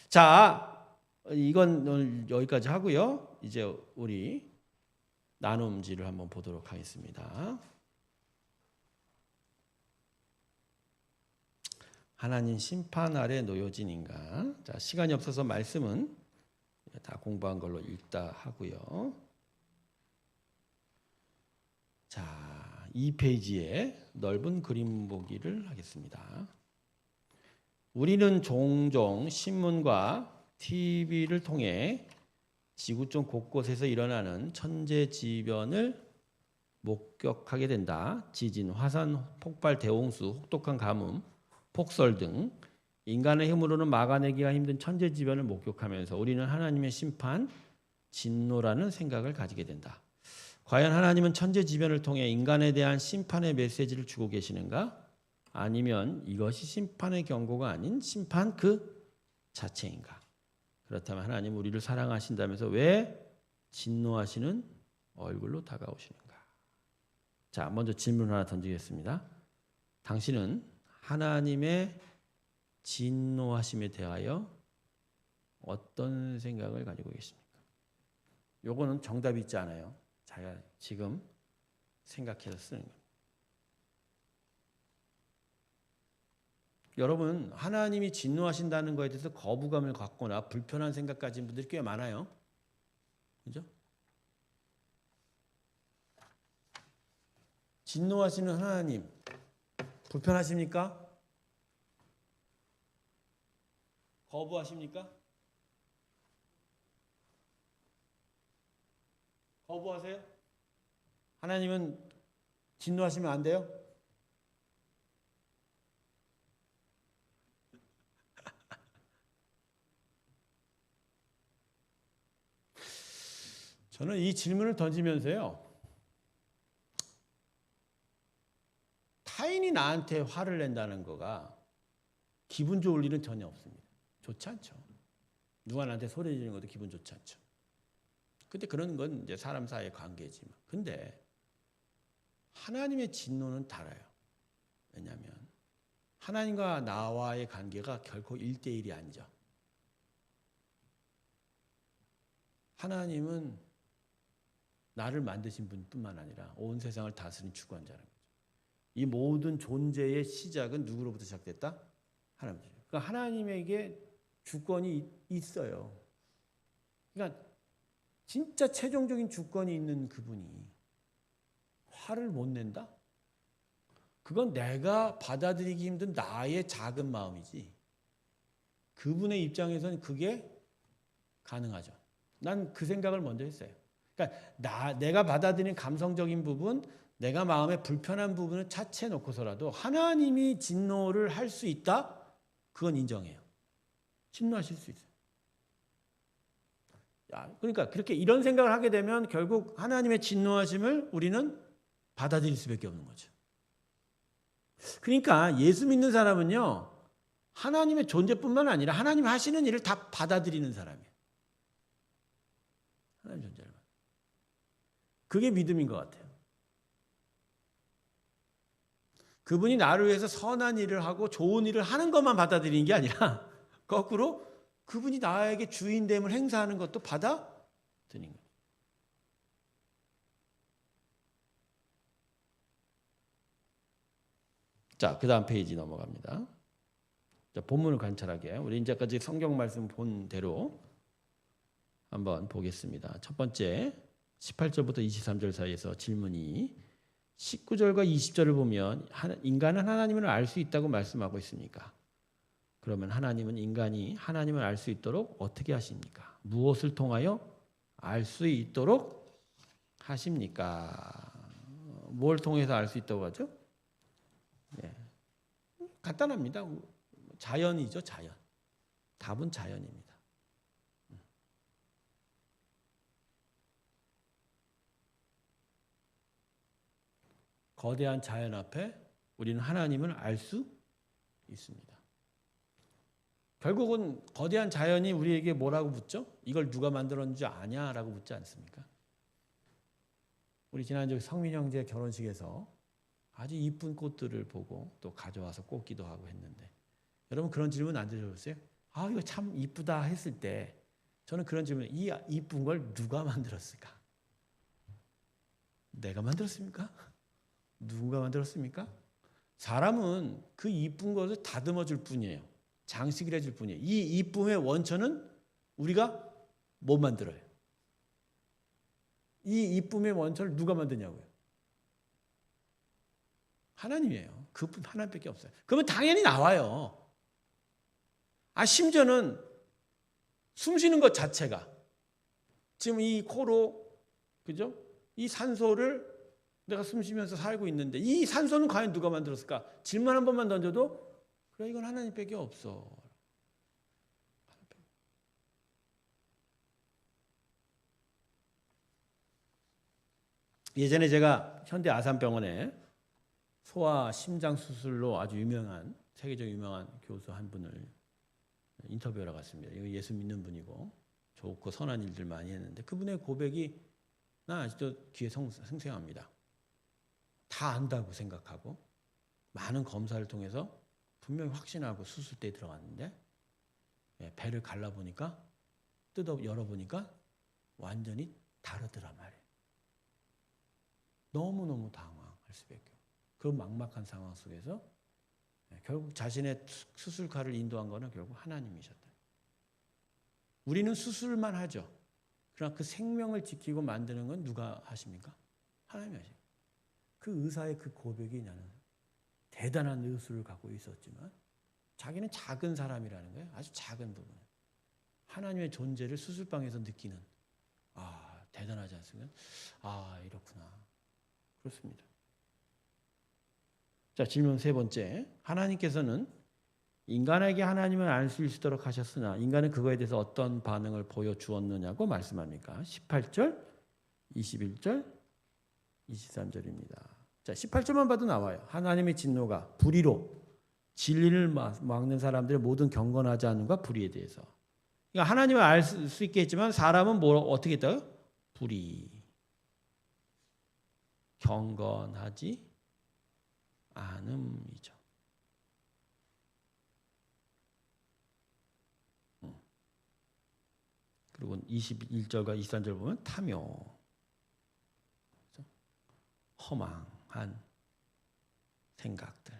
[SPEAKER 1] 자, 이건 오늘 여기까지 하고요. 이제 우리 나눔지를 한번 보도록 하겠습니다. 하나님 심판 아래 놓여진 인간. 자, 시간이 없어서 말씀은 다 공부한 걸로 읽다 하고요. 자, 2페이지에 넓은 그림 보기를 하겠습니다. 우리는 종종 신문과 TV를 통해 지구촌 곳곳에서 일어나는 천재지변을 목격하게 된다. 지진, 화산, 폭발, 대홍수, 혹독한 가뭄, 폭설 등 인간의 힘으로는 막아내기가 힘든 천재지변을 목격하면서 우리는 하나님의 심판, 진노라는 생각을 가지게 된다. 과연 하나님은 천재지변을 통해 인간에 대한 심판의 메시지를 주고 계시는가? 아니면 이것이 심판의 경고가 아닌 심판 그 자체인가? 그렇다면 하나님 우리를 사랑하신다면서 왜 진노하시는 얼굴로 다가오시는가? 자, 먼저 질문 하나 던지겠습니다. 당신은 하나님의 진노하심에 대하여 어떤 생각을 가지고 계십니까? 요거는 정답이 있지 않아요. 자기가 지금 생각해서 쓰는 겁니다. 여러분, 하나님이 진노하신다는 것에 대해서 거부감을 갖거나 불편한 생각 가진 분들이 꽤 많아요. 그죠? 진노하시는 하나님 불편하십니까? 거부하십니까? 거부하세요? 하나님은 진노하시면 안 돼요? 저는 이 질문을 던지면서요. 타인이 나한테 화를 낸다는 거가 기분 좋을 일은 전혀 없습니다. 좋지 않죠. 누가 나한테 소리 지르는 것도 기분 좋지 않죠. 근데 그런 건 이제 사람 사이의 관계지만. 근데 하나님의 진노는 달라요. 왜냐하면 하나님과 나와의 관계가 결코 1대1이 아니죠. 하나님은 나를 만드신 분뿐만 아니라 온 세상을 다스린 주관자라는 거죠. 이 모든 존재의 시작은 누구로부터 시작됐다? 하나님이죠. 그러니까 하나님에게 주권이 있어요. 그러니까 진짜 최종적인 주권이 있는 그분이 화를 못 낸다? 그건 내가 받아들이기 힘든 나의 작은 마음이지. 그분의 입장에서는 그게 가능하죠. 난 그 생각을 먼저 했어요. 그러니까 내가 받아들이는 감성적인 부분, 내가 마음에 불편한 부분을 차치해 놓고서라도 하나님이 진노를 할 수 있다? 그건 인정해요. 진노하실 수 있어요. 그러니까 그렇게 이런 생각을 하게 되면 결국 하나님의 진노하심을 우리는 받아들일 수밖에 없는 거죠. 그러니까 예수 믿는 사람은요, 하나님의 존재뿐만 아니라 하나님 하시는 일을 다 받아들이는 사람이에요. 하나님 존재를. 그게 믿음인 것 같아요. 그분이 나를 위해서 선한 일을 하고 좋은 일을 하는 것만 받아들이는 게 아니라 거꾸로 그분이 나에게 주인됨을 행사하는 것도 받아들이는 거예요. 자, 그 다음 페이지 넘어갑니다. 자, 본문을 관찰하게 우리 이제까지 성경 말씀 본 대로 한번 보겠습니다. 첫 번째 18절부터 23절 사이에서 질문이 19절과 20절을 보면 인간은 하나님을 알 수 있다고 말씀하고 있습니까? 그러면 하나님은 인간이 하나님을 알 수 있도록 어떻게 하십니까? 무엇을 통하여 알 수 있도록 하십니까? 뭘 통해서 알 수 있다고 하죠? 네. 간단합니다. 자연이죠, 자연. 답은 자연입니다. 거대한 자연 앞에 우리는 하나님을 알 수 있습니다. 결국은 거대한 자연이 우리에게 뭐라고 묻죠? 이걸 누가 만들었는지 아냐라고 묻지 않습니까? 우리 지난주 성민 형제 결혼식에서 아주 이쁜 꽃들을 보고 또 가져와서 꽂기도 하고 했는데 여러분 그런 질문 안 드셔보세요? 아 이거 참 이쁘다 했을 때 저는 그런 질문, 이 이쁜 걸 누가 만들었을까? 내가 만들었습니까? 누가 만들었습니까? 사람은 그 이쁜 것을 다듬어 줄 뿐이에요. 장식을 해줄 뿐이에요. 이 이쁨의 원천은 우리가 못 만들어요. 이 이쁨의 원천을 누가 만드냐고요? 하나님이에요. 그분 하나님밖에 없어요. 그러면 당연히 나와요. 심지어는 숨 쉬는 것 자체가 지금 이 코로 그죠? 이 산소를 내가 숨 쉬면서 살고 있는데 이 산소는 과연 누가 만들었을까? 질문 한 번만 던져도 그래 이건 하나님밖에 없어. 예전에 제가 현대 아산병원에 소아 심장 수술로 아주 유명한 세계적으로 유명한 교수 한 분을 인터뷰하러 갔습니다. 이거 예수 믿는 분이고 좋고 선한 일들 많이 했는데 그분의 고백이 난 아직도 귀에 생생합니다. 다 안다고 생각하고 많은 검사를 통해서 분명히 확신하고 수술대에 들어갔는데 배를 갈라보니까 열어보니까 완전히 다르더란 말이에요. 너무너무 당황할 수밖에 없고 그런 막막한 상황 속에서 결국 자신의 수술칼을 인도한 거는 결국 하나님이셨다. 우리는 수술만 하죠. 그러나 그 생명을 지키고 만드는 건 누가 하십니까? 하나님이 하십니다. 그 의사의 그 고백이 나는 대단한 의술을 갖고 있었지만 자기는 작은 사람이라는 거예요. 아주 작은 부분. 하나님의 존재를 수술방에서 느끼는 대단하지 않습니까? 이렇구나. 그렇습니다. 자, 질문 세 번째. 하나님께서는 인간에게 하나님을 알 수 있도록 하셨으나 인간은 그거에 대해서 어떤 반응을 보여주었느냐고 말씀합니까? 18절, 21절, 23절입니다. 자, 18절만 봐도 나와요. 하나님의 진노가 불의로 진리를 막는 사람들의 모든 경건하지 않음과 불의에 대해서. 그러니까 하나님을 알 수 있게 했지만 사람은 어떻게 했다고요? 불의. 경건하지 않음이죠. 그리고 21절과 23절 보면 탐욕, 허망한 생각들.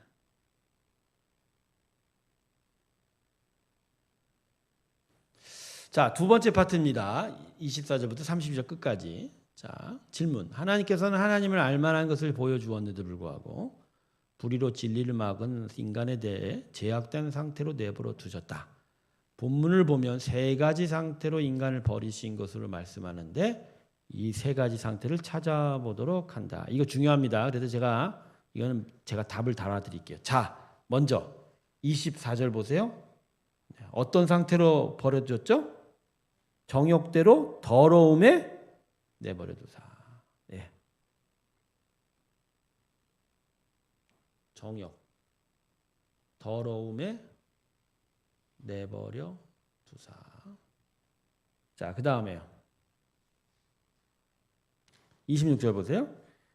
[SPEAKER 1] 자, 두 번째 파트입니다. 24절부터 32절 끝까지. 자, 질문. 하나님께서는 하나님을 알 만한 것을 보여주었는데도 불구하고 불의로 진리를 막은 인간에 대해 제약된 상태로 내버려 두셨다. 본문을 보면 세 가지 상태로 인간을 버리신 것으로 말씀하는데 이 세 가지 상태를 찾아보도록 한다. 이거 중요합니다. 그래서 이거는 제가 답을 달아드릴게요. 자, 먼저 24절 보세요. 어떤 상태로 버려졌죠? 정욕대로 더러움에 내버려 두사. 네. 정욕, 더러움에 내버려 두사. 자, 그 다음에요. 26절 보세요.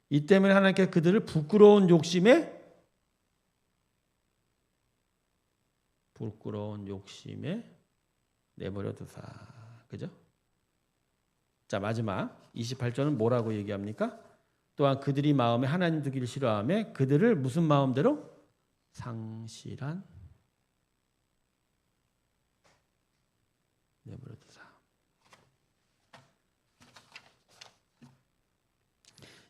[SPEAKER 1] 이 때문에 하나님께 그들을 부끄러운 욕심에 부끄러운 욕심에 내버려 두사. 그죠? 자, 마지막 28절은 뭐라고 얘기합니까? 또한 그들이 마음에 하나님 두기를 싫어하며 그들을 무슨 마음대로? 상실한 내버려 두사.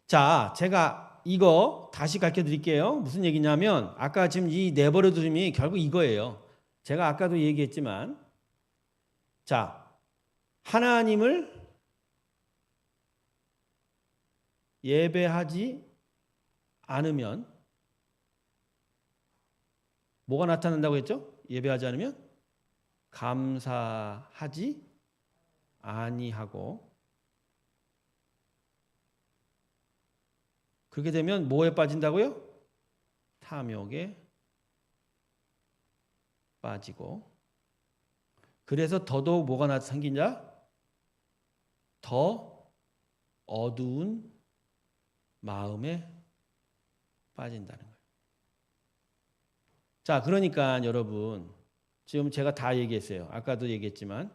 [SPEAKER 1] 자, 제가 이거 다시 가르쳐 드릴게요. 무슨 얘기냐면 아까 지금 이 내버려 둠이 결국 이거예요. 제가 아까도 얘기했지만 자, 하나님을 예배하지 않으면 뭐가 나타난다고 했죠? 예배하지 않으면 감사하지 아니하고 그렇게 되면 뭐에 빠진다고요? 탐욕에 빠지고 그래서 더더욱 뭐가 생기냐? 더 어두운 마음에 빠진다는 거예요. 자, 그러니까 여러분 지금 제가 다 얘기했어요. 아까도 얘기했지만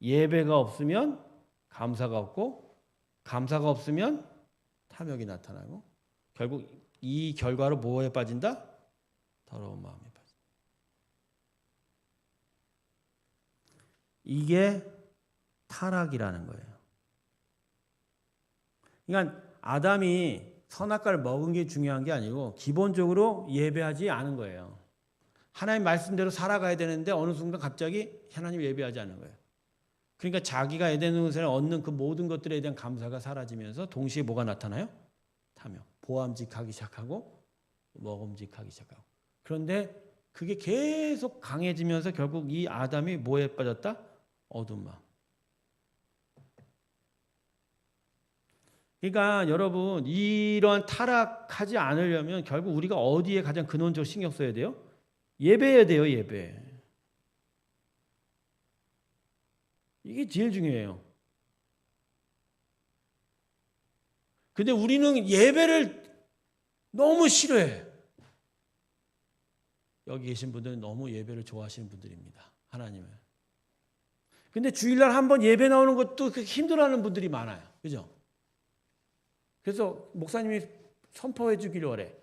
[SPEAKER 1] 예배가 없으면 감사가 없고 감사가 없으면 탐욕이 나타나고 결국 이 결과로 뭐에 빠진다? 더러운 마음에 빠진다. 이게 타락이라는 거예요. 그러니까 아담이 선악과를 먹은 게 중요한 게 아니고 기본적으로 예배하지 않은 거예요. 하나님 말씀대로 살아가야 되는데 어느 순간 갑자기 하나님 예배하지 않는 거예요. 그러니까 자기가 에덴에서 얻는 그 모든 것들에 대한 감사가 사라지면서 동시에 뭐가 나타나요? 탐욕. 보암직하기 시작하고 먹음직하기 시작하고. 그런데 그게 계속 강해지면서 결국 이 아담이 뭐에 빠졌다? 어두운 마음. 그러니까 여러분 이런 타락하지 않으려면 결국 우리가 어디에 가장 근원적으로 신경 써야 돼요? 예배해야 돼요. 예배. 이게 제일 중요해요. 근데 우리는 예배를 너무 싫어해. 여기 계신 분들은 너무 예배를 좋아하시는 분들입니다. 하나님을. 근데 주일날 한번 예배 나오는 것도 힘들어하는 분들이 많아요. 그죠? 그래서 목사님이 선포해 주기를 원해.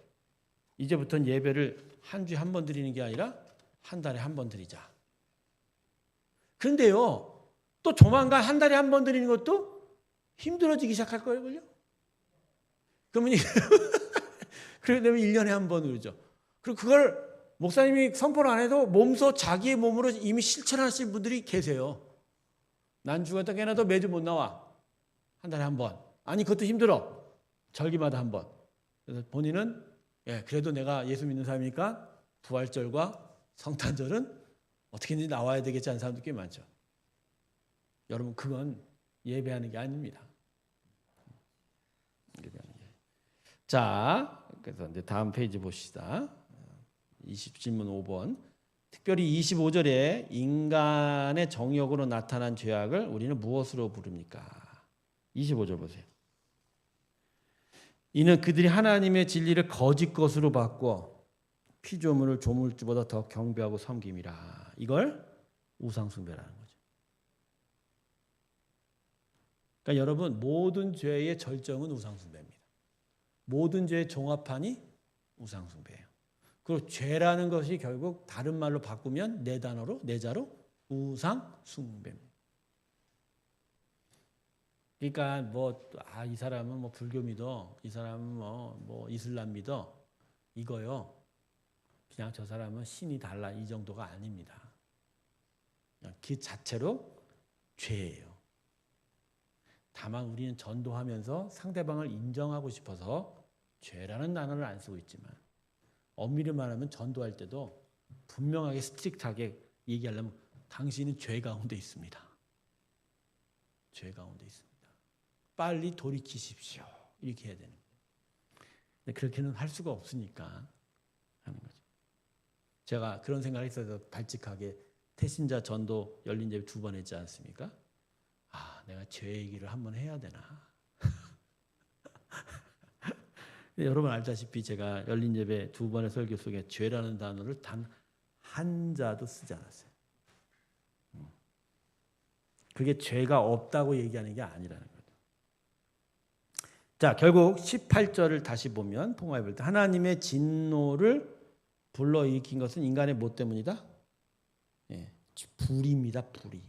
[SPEAKER 1] 이제부터는 예배를 한 주에 한 번 드리는 게 아니라 한 달에 한 번 드리자. 그런데요. 또 조만간 한 달에 한 번 드리는 것도 힘들어지기 시작할 거예요. 그러면 그러게 되면 1년에 한 번 그러죠. 그리고 그걸 목사님이 선포를 안 해도 몸소 자기의 몸으로 이미 실천하시는 분들이 계세요. 난 죽었다 깨나도 매주 못 나와. 한 달에 한 번. 아니 그것도 힘들어. 절기마다 한 번. 그래서 본인은 그래도 내가 예수 믿는 사람이니까 부활절과 성탄절은 어떻게든지 나와야 되겠지 하는 사람도 꽤 많죠. 여러분 그건 예배하는 게 아닙니다. 예배하는 게. 자, 그래서 이제 다음 페이지 봅시다. 20질문 5번. 특별히 25절에 인간의 정욕으로 나타난 죄악을 우리는 무엇으로 부릅니까? 25절 보세요. 이는 그들이 하나님의 진리를 거짓 것으로 바꿔 피조물을 조물주보다 더 경배하고 섬김이라. 이걸 우상숭배라는 거죠. 그러니까 여러분 모든 죄의 절정은 우상숭배입니다. 모든 죄의 종합판이 우상숭배예요. 그리고 죄라는 것이 결국 다른 말로 바꾸면 네 단어로 네 자로 우상숭배입니다. 그러니까 이 사람은 불교 믿어, 이 사람은 뭐 이슬람 믿어 이거요. 그냥 저 사람은 신이 달라 이 정도가 아닙니다. 그냥 그 자체로 죄예요. 다만 우리는 전도하면서 상대방을 인정하고 싶어서 죄라는 단어를 안 쓰고 있지만 엄밀히 말하면 전도할 때도 분명하게 스트릭트하게 얘기하려면 당신은 죄 가운데 있습니다. 죄 가운데 있습니다. 빨리 돌이키십시오. 이렇게 해야 되는 거예요. 근데 그렇게는 할 수가 없으니까 하는 거죠. 제가 그런 생각을 했어서 발칙하게 태신자 전도 열린 예배 2번 했지 않습니까? 내가 죄 얘기를 한번 해야 되나? 여러분 알다시피 제가 열린 예배 2번의 설교 속에 죄라는 단어를 단 한 자도 쓰지 않았어요. 그게 죄가 없다고 얘기하는 게 아니라는 거예요. 자, 결국 18절을 다시 보면 통화해 볼 때 하나님의 진노를 불러일으킨 것은 인간의 뭐 때문이다? 예, 불의입니다. 불의.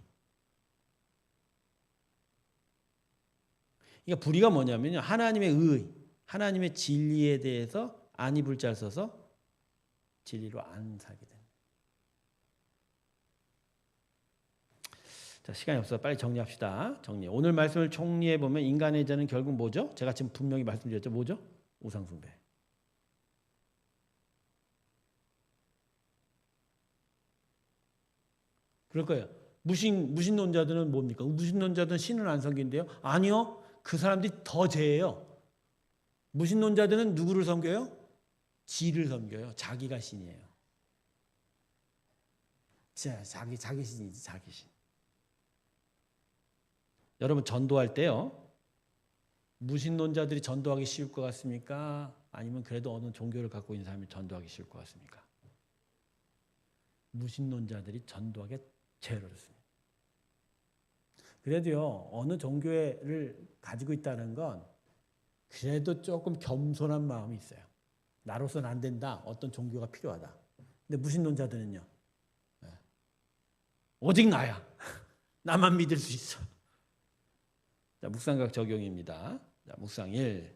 [SPEAKER 1] 그러니까 불의가 뭐냐면요. 하나님의 의, 하나님의 진리에 대해서 안 입을 잘 써서 진리로 안 살게 됩니다. 자, 시간이 없어서 빨리 정리합시다. 정리. 오늘 말씀을 총리해 보면 인간의 죄는 결국 뭐죠? 제가 지금 분명히 말씀드렸죠. 뭐죠? 우상숭배. 그럴 거예요. 무신론자들은 뭡니까? 무신론자들은 신을 안 섬긴대요? 아니요. 그 사람들이 더 죄예요. 무신론자들은 누구를 섬겨요? 지를 섬겨요. 자기가 신이에요. 자기 신이지, 자기 신. 여러분 전도할 때요. 무신론자들이 전도하기 쉬울 것 같습니까? 아니면 그래도 어느 종교를 갖고 있는 사람이 전도하기 쉬울 것 같습니까? 무신론자들이 전도하기 제일 어렵습니다. 그래도요. 어느 종교를 가지고 있다는 건 그래도 조금 겸손한 마음이 있어요. 나로서는 안 된다. 어떤 종교가 필요하다. 근데 무신론자들은요. 오직 나야. 나만 믿을 수 있어. 자, 묵상각 적용입니다. 자, 묵상 1.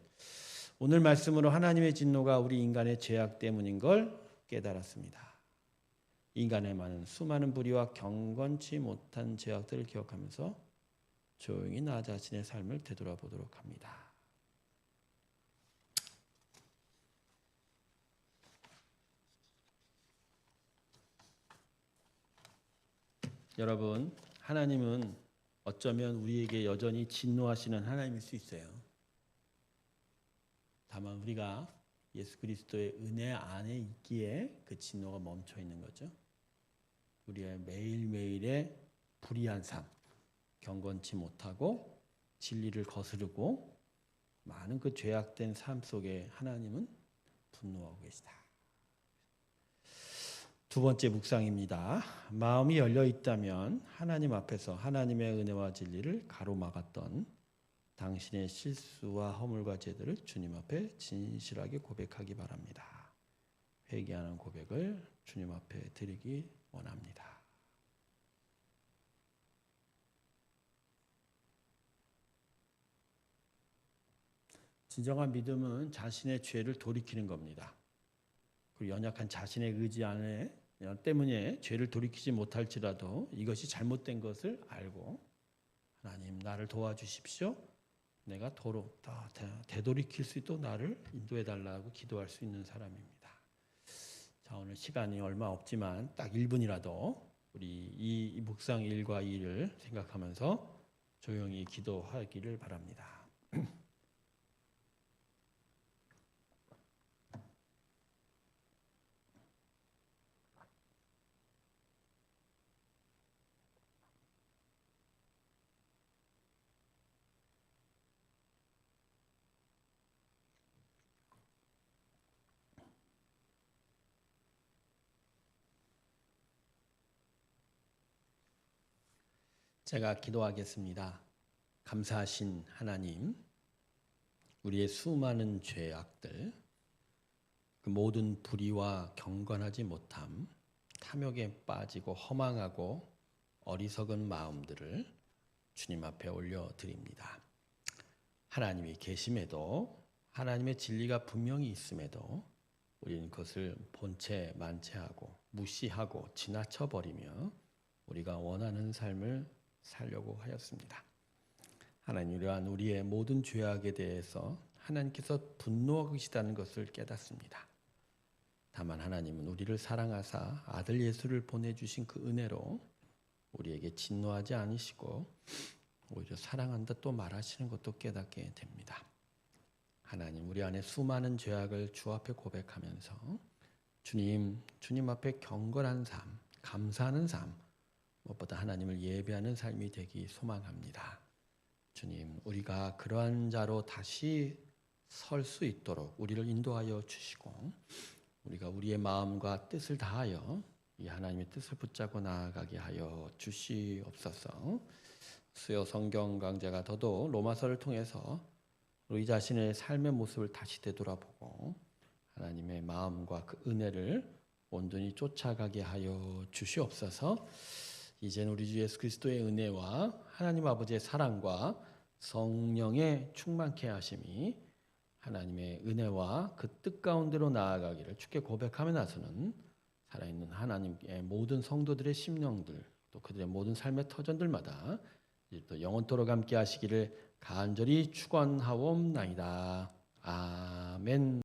[SPEAKER 1] 오늘 말씀으로 하나님의 진노가 우리 인간의 죄악 때문인 걸 깨달았습니다. 인간의 많은 수많은 불의와 경건치 못한 죄악들을 기억하면서 조용히 나 자신의 삶을 되돌아보도록 합니다. 여러분, 하나님은 어쩌면 우리에게 여전히 진노하시는 하나님일 수 있어요. 다만 우리가 예수 그리스도의 은혜 안에 있기에 그 진노가 멈춰 있는 거죠. 우리의 매일매일의 불의한 삶, 경건치 못하고 진리를 거스르고 많은 그 죄악된 삶 속에 하나님은 분노하고 계시다. 두 번째 묵상입니다. 마음이 열려 있다면 하나님 앞에서 하나님의 은혜와 진리를 가로막았던 당신의 실수와 허물과 죄들을 주님 앞에 진실하게 고백하기 바랍니다. 회개하는 고백을 주님 앞에 드리기 원합니다. 진정한 믿음은 자신의 죄를 돌이키는 겁니다. 그리고 연약한 자신의 의지 안에 때문에 죄를 돌이키지 못할지라도 이것이 잘못된 것을 알고 하나님 나를 도와주십시오. 내가 되돌이킬 수 있도록 나를 인도해 달라고 기도할 수 있는 사람입니다. 자, 오늘 시간이 얼마 없지만 딱 1분이라도 우리 이 묵상 1과 2를 생각하면서 조용히 기도하기를 바랍니다. 제가 기도하겠습니다. 감사하신 하나님, 우리의 수많은 죄악들, 그 모든 불의와 경건하지 못함, 탐욕에 빠지고 허망하고 어리석은 마음들을 주님 앞에 올려드립니다. 하나님이 계심에도 하나님의 진리가 분명히 있음에도 우리는 그것을 본체 만체하고 무시하고 지나쳐버리며 우리가 원하는 삶을 살려고 하였습니다. 하나님, 이러한 우리의 모든 죄악에 대해서 하나님께서 분노하고 계시다는 것을 깨닫습니다. 다만 하나님은 우리를 사랑하사 아들 예수를 보내주신 그 은혜로 우리에게 진노하지 않으시고 오히려 사랑한다 또 말하시는 것도 깨닫게 됩니다. 하나님, 우리 안에 수많은 죄악을 주 앞에 고백하면서 주님 앞에 경건한 삶, 감사하는 삶, 무엇보다 하나님을 예배하는 삶이 되기 소망합니다. 주님, 우리가 그러한 자로 다시 설 수 있도록 우리를 인도하여 주시고 우리가 우리의 마음과 뜻을 다하여 이 하나님의 뜻을 붙잡고 나아가게 하여 주시옵소서. 수요 성경 강좌가 더더욱 로마서를 통해서 우리 자신의 삶의 모습을 다시 되돌아보고 하나님의 마음과 그 은혜를 온전히 쫓아가게 하여 주시옵소서. 이제는 우리 주 예수 그리스도의 은혜와 하나님 아버지의 사랑과 성령의 충만케 하심이 하나님의 은혜와 그 뜻 가운데로 나아가기를 주께 고백하며 나서는 살아있는 하나님의 모든 성도들의 심령들 또 그들의 모든 삶의 터전들마다 이제 또 영원토록 함께 하시기를 간절히 축원하옵나이다. 아멘.